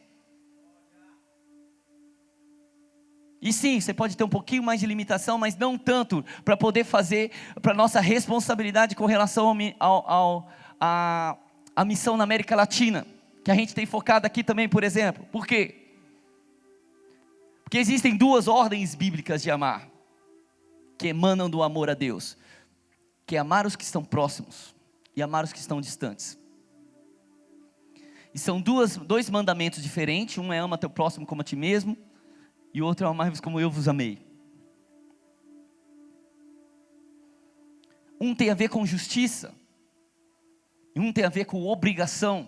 E sim, você pode ter um pouquinho mais de limitação, mas não tanto para poder fazer, para nossa responsabilidade com relação à missão na América Latina, que a gente tem focado aqui também, por exemplo. Por quê? Porque existem duas ordens bíblicas de amar, que emanam do amor a Deus, que é amar os que estão próximos e amar os que estão distantes. E são dois mandamentos diferentes, um é ama teu próximo como a ti mesmo, e o outro é amar-vos como eu vos amei. Um tem a ver com justiça, e um tem a ver com obrigação,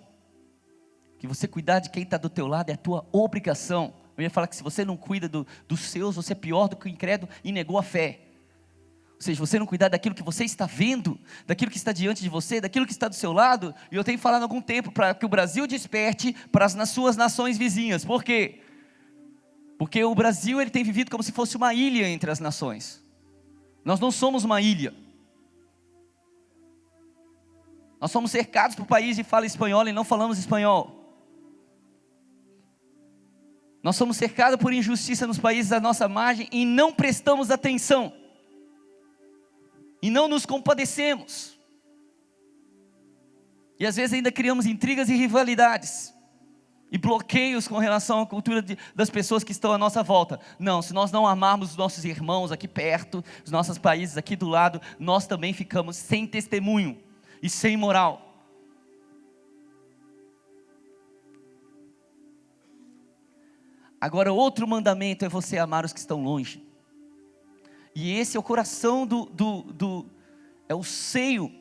que você cuidar de quem está do teu lado é a tua obrigação. Eu ia falar que se você não cuida dos seus, você é pior do que o incrédulo e negou a fé. Ou seja, você não cuidar daquilo que você está vendo, daquilo que está diante de você, daquilo que está do seu lado. E eu tenho falado há algum tempo para que o Brasil desperte para as suas nações vizinhas. Por quê? Porque o Brasil ele tem vivido como se fosse uma ilha entre as nações. Nós não somos uma ilha. Nós somos cercados por país de fala espanhola e não falamos espanhol. Nós somos cercados por injustiça nos países da nossa margem e não prestamos atenção. E não nos compadecemos. E às vezes ainda criamos intrigas e rivalidades. E bloqueios com relação à cultura das pessoas que estão à nossa volta. Não, se nós não amarmos os nossos irmãos aqui perto, os nossos países aqui do lado, nós também ficamos sem testemunho e sem moral. Agora outro mandamento é você amar os que estão longe. E esse é o coração é o seio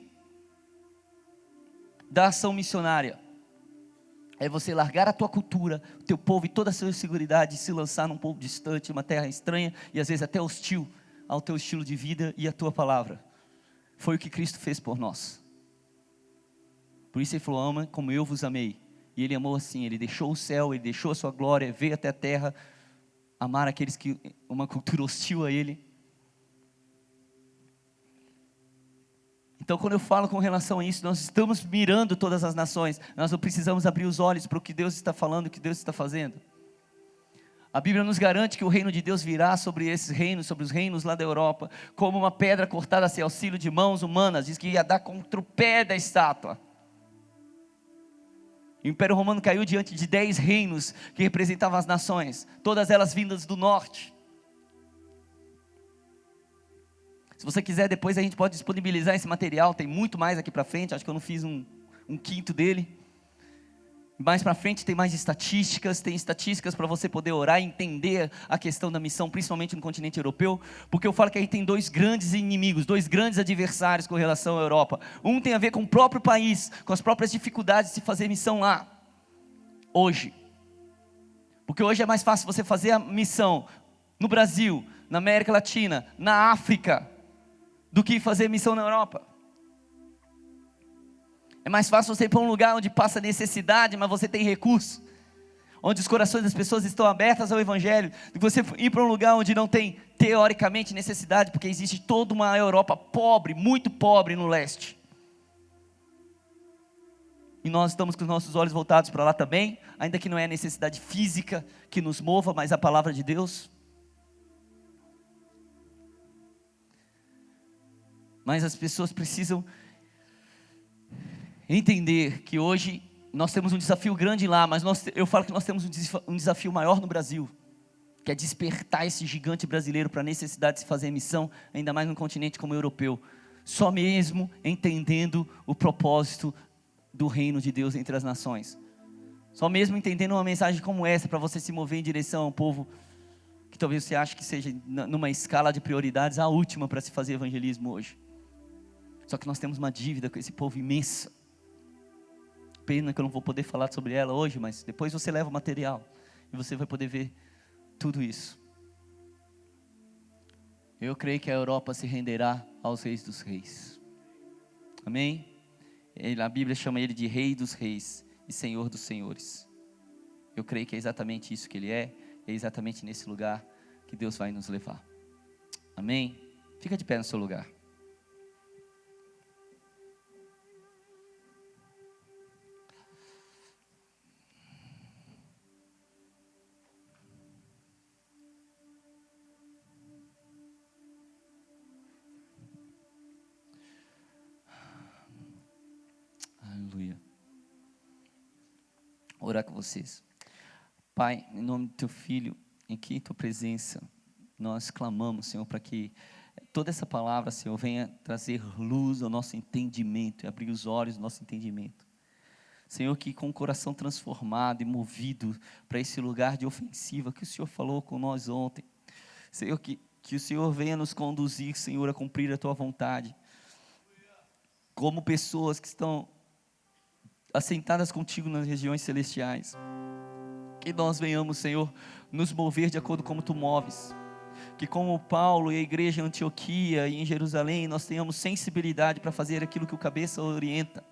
da ação missionária. É você largar a tua cultura, o teu povo e toda a sua seguridade e se lançar num povo distante, uma terra estranha e às vezes até hostil ao teu estilo de vida e à tua palavra. Foi o que Cristo fez por nós. Por isso ele falou, ama como eu vos amei. E ele amou assim, ele deixou o céu, ele deixou a sua glória, veio até a terra, amar aqueles que, uma cultura hostil a ele. Então quando eu falo com relação a isso, nós estamos mirando todas as nações, nós não precisamos abrir os olhos para o que Deus está falando, o que Deus está fazendo. A Bíblia nos garante que o reino de Deus virá sobre esses reinos, sobre os reinos lá da Europa, como uma pedra cortada sem auxílio de mãos humanas, diz que ia dar contra o pé da estátua. O Império Romano caiu diante de 10 reinos que representavam as nações, todas elas vindas do norte. Se você quiser, depois a gente pode disponibilizar esse material, tem muito mais aqui para frente, acho que eu não fiz um quinto dele. Mais para frente tem mais estatísticas, tem estatísticas para você poder orar e entender a questão da missão, principalmente no continente europeu, porque eu falo que aí tem dois grandes inimigos, dois grandes adversários com relação à Europa. Um tem a ver com o próprio país, com as próprias dificuldades de se fazer missão lá, hoje. Porque hoje é mais fácil você fazer a missão no Brasil, na América Latina, na África, do que fazer missão na Europa. É mais fácil você ir para um lugar onde passa necessidade, mas você tem recurso, onde os corações das pessoas estão abertas ao Evangelho, do que você ir para um lugar onde não tem, teoricamente, necessidade, porque existe toda uma Europa pobre, muito pobre no leste. E nós estamos com os nossos olhos voltados para lá também, ainda que não é a necessidade física que nos mova, mas a palavra de Deus. Mas as pessoas precisam entender que hoje nós temos um desafio grande lá, mas eu falo que nós temos um desafio maior no Brasil, que é despertar esse gigante brasileiro para a necessidade de se fazer missão, ainda mais num continente como o europeu, só mesmo entendendo o propósito do reino de Deus entre as nações, só mesmo entendendo uma mensagem como essa, para você se mover em direção a um povo que talvez você ache que seja numa escala de prioridades a última para se fazer evangelismo hoje. Só que nós temos uma dívida com esse povo imensa. Pena que eu não vou poder falar sobre ela hoje, mas depois você leva o material e você vai poder ver tudo isso. Eu creio que a Europa se renderá aos reis dos reis. Amém? A Bíblia chama ele de Rei dos Reis e Senhor dos Senhores. Eu creio que é exatamente isso que ele é exatamente nesse lugar que Deus vai nos levar. Amém? Fica de pé no seu lugar. orar com vocês. Pai, em nome do Teu Filho, aqui em Tua presença, nós clamamos, Senhor, para que toda essa palavra, Senhor, venha trazer luz ao nosso entendimento e abrir os olhos do nosso entendimento. Senhor, que com o coração transformado e movido para esse lugar de ofensiva que o Senhor falou com nós ontem, Senhor, que o Senhor venha nos conduzir, Senhor, a cumprir a Tua vontade, como pessoas que estão assentadas contigo nas regiões celestiais. Que nós venhamos, Senhor, nos mover de acordo com como Tu moves. Que como Paulo e a igreja em Antioquia e em Jerusalém, nós tenhamos sensibilidade para fazer aquilo que o cabeça orienta,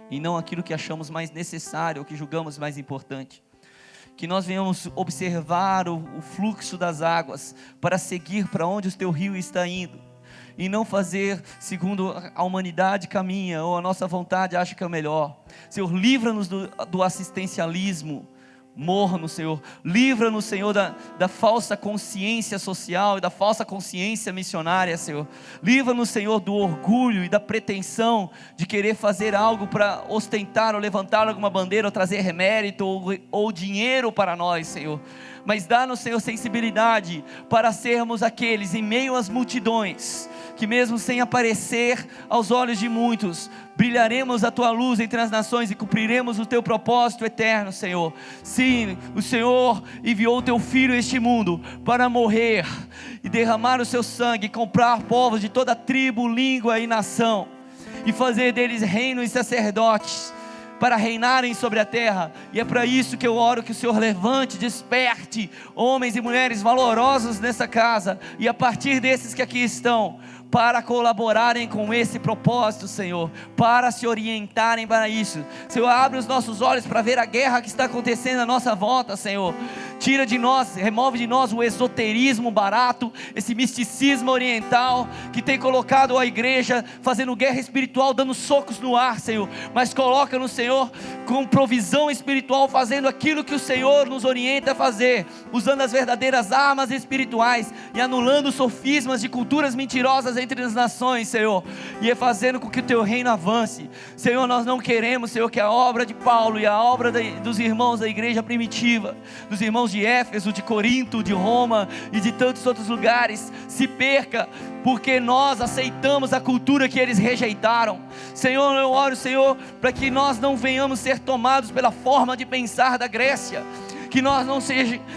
e não aquilo que achamos mais necessário ou que julgamos mais importante. Que nós venhamos observar o fluxo das águas para seguir para onde o Teu rio está indo, e não fazer segundo a humanidade caminha ou a nossa vontade acha que é o melhor. Senhor, livra-nos do assistencialismo morno, Senhor. Livra-nos, Senhor, da falsa consciência social e da falsa consciência missionária, Senhor. Livra-nos, Senhor, do orgulho e da pretensão de querer fazer algo para ostentar ou levantar alguma bandeira ou trazer remérito ou dinheiro para nós, Senhor. Mas dá-nos, Senhor, sensibilidade para sermos aqueles em meio às multidões, que mesmo sem aparecer aos olhos de muitos, brilharemos a Tua luz entre as nações e cumpriremos o Teu propósito eterno, Senhor. Sim, o Senhor enviou o Teu Filho a este mundo para morrer e derramar o Seu sangue, comprar povos de toda tribo, língua e nação, e fazer deles reino e sacerdotes, para reinarem sobre a terra. E é para isso que eu oro que o Senhor levante, desperte homens e mulheres valorosos nessa casa, e a partir desses que aqui estão, para colaborarem com esse propósito, Senhor, para se orientarem para isso. Senhor, abre os nossos olhos para ver a guerra que está acontecendo à nossa volta, Senhor. Tira de nós, remove de nós o esoterismo barato, esse misticismo oriental que tem colocado a igreja fazendo guerra espiritual, dando socos no ar, Senhor. Mas coloca no Senhor com provisão espiritual, fazendo aquilo que o Senhor nos orienta a fazer, usando as verdadeiras armas espirituais e anulando sofismas de culturas mentirosas entre as nações, Senhor, e fazendo com que o Teu reino avance. Senhor, nós não queremos, Senhor, que a obra de Paulo e a obra dos irmãos da igreja primitiva, dos irmãos de Éfeso, de Corinto, de Roma e de tantos outros lugares se perca, porque nós aceitamos a cultura que eles rejeitaram. Senhor, eu oro, Senhor, para que nós não venhamos ser tomados pela forma de pensar da Grécia, que nós não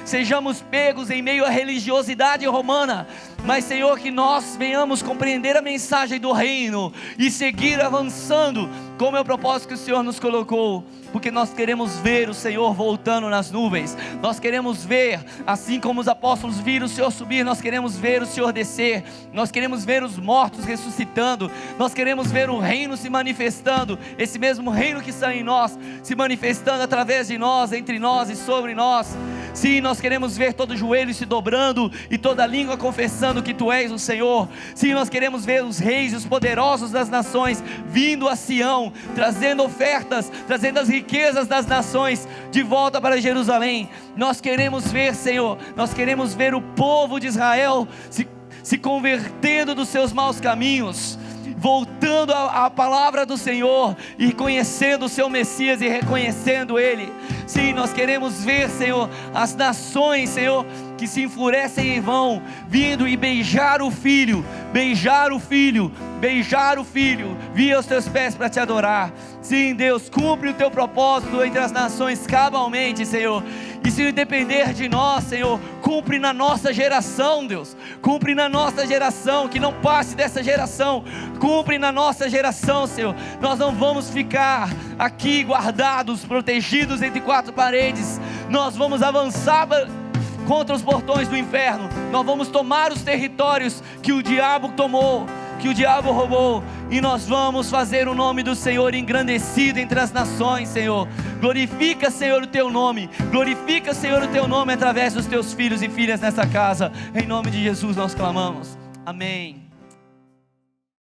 sejamos pegos em meio à religiosidade romana, mas, Senhor, que nós venhamos compreender a mensagem do reino e seguir avançando como é o propósito que o Senhor nos colocou, porque nós queremos ver o Senhor voltando nas nuvens. Nós queremos ver, assim como os apóstolos viram o Senhor subir, nós queremos ver o Senhor descer. Nós queremos ver os mortos ressuscitando. Nós queremos ver o reino se manifestando, esse mesmo reino que está em nós, se manifestando através de nós, entre nós e sobre nós. Sim, nós queremos ver todo joelho se dobrando e toda língua confessando que Tu és o Senhor. Sim, nós queremos ver os reis e os poderosos das nações vindo a Sião, trazendo ofertas, trazendo as riquezas das nações de volta para Jerusalém. Nós queremos ver, Senhor, nós queremos ver o povo de Israel se convertendo dos seus maus caminhos, voltando à palavra do Senhor e conhecendo o seu Messias e reconhecendo Ele. Sim, nós queremos ver, Senhor, as nações, Senhor, que se enfurecem e vão vindo e beijar o Filho, beijar o Filho, beijar o Filho, vir aos Teus pés para Te adorar. Sim, Deus, cumpre o Teu propósito entre as nações cabalmente, Senhor. E se depender de nós, Senhor, cumpre na nossa geração, Deus. Cumpre na nossa geração, que não passe dessa geração. Cumpre na nossa geração, Senhor. Nós não vamos ficar aqui guardados, protegidos entre quatro paredes. Nós vamos avançar contra os portões do inferno. Nós vamos tomar os territórios que o diabo tomou, que o diabo roubou, e nós vamos fazer o nome do Senhor engrandecido entre as nações, Senhor. Glorifica, Senhor, o Teu nome. Glorifica, Senhor, o Teu nome através dos Teus filhos e filhas nessa casa. Em nome de Jesus nós clamamos. Amém.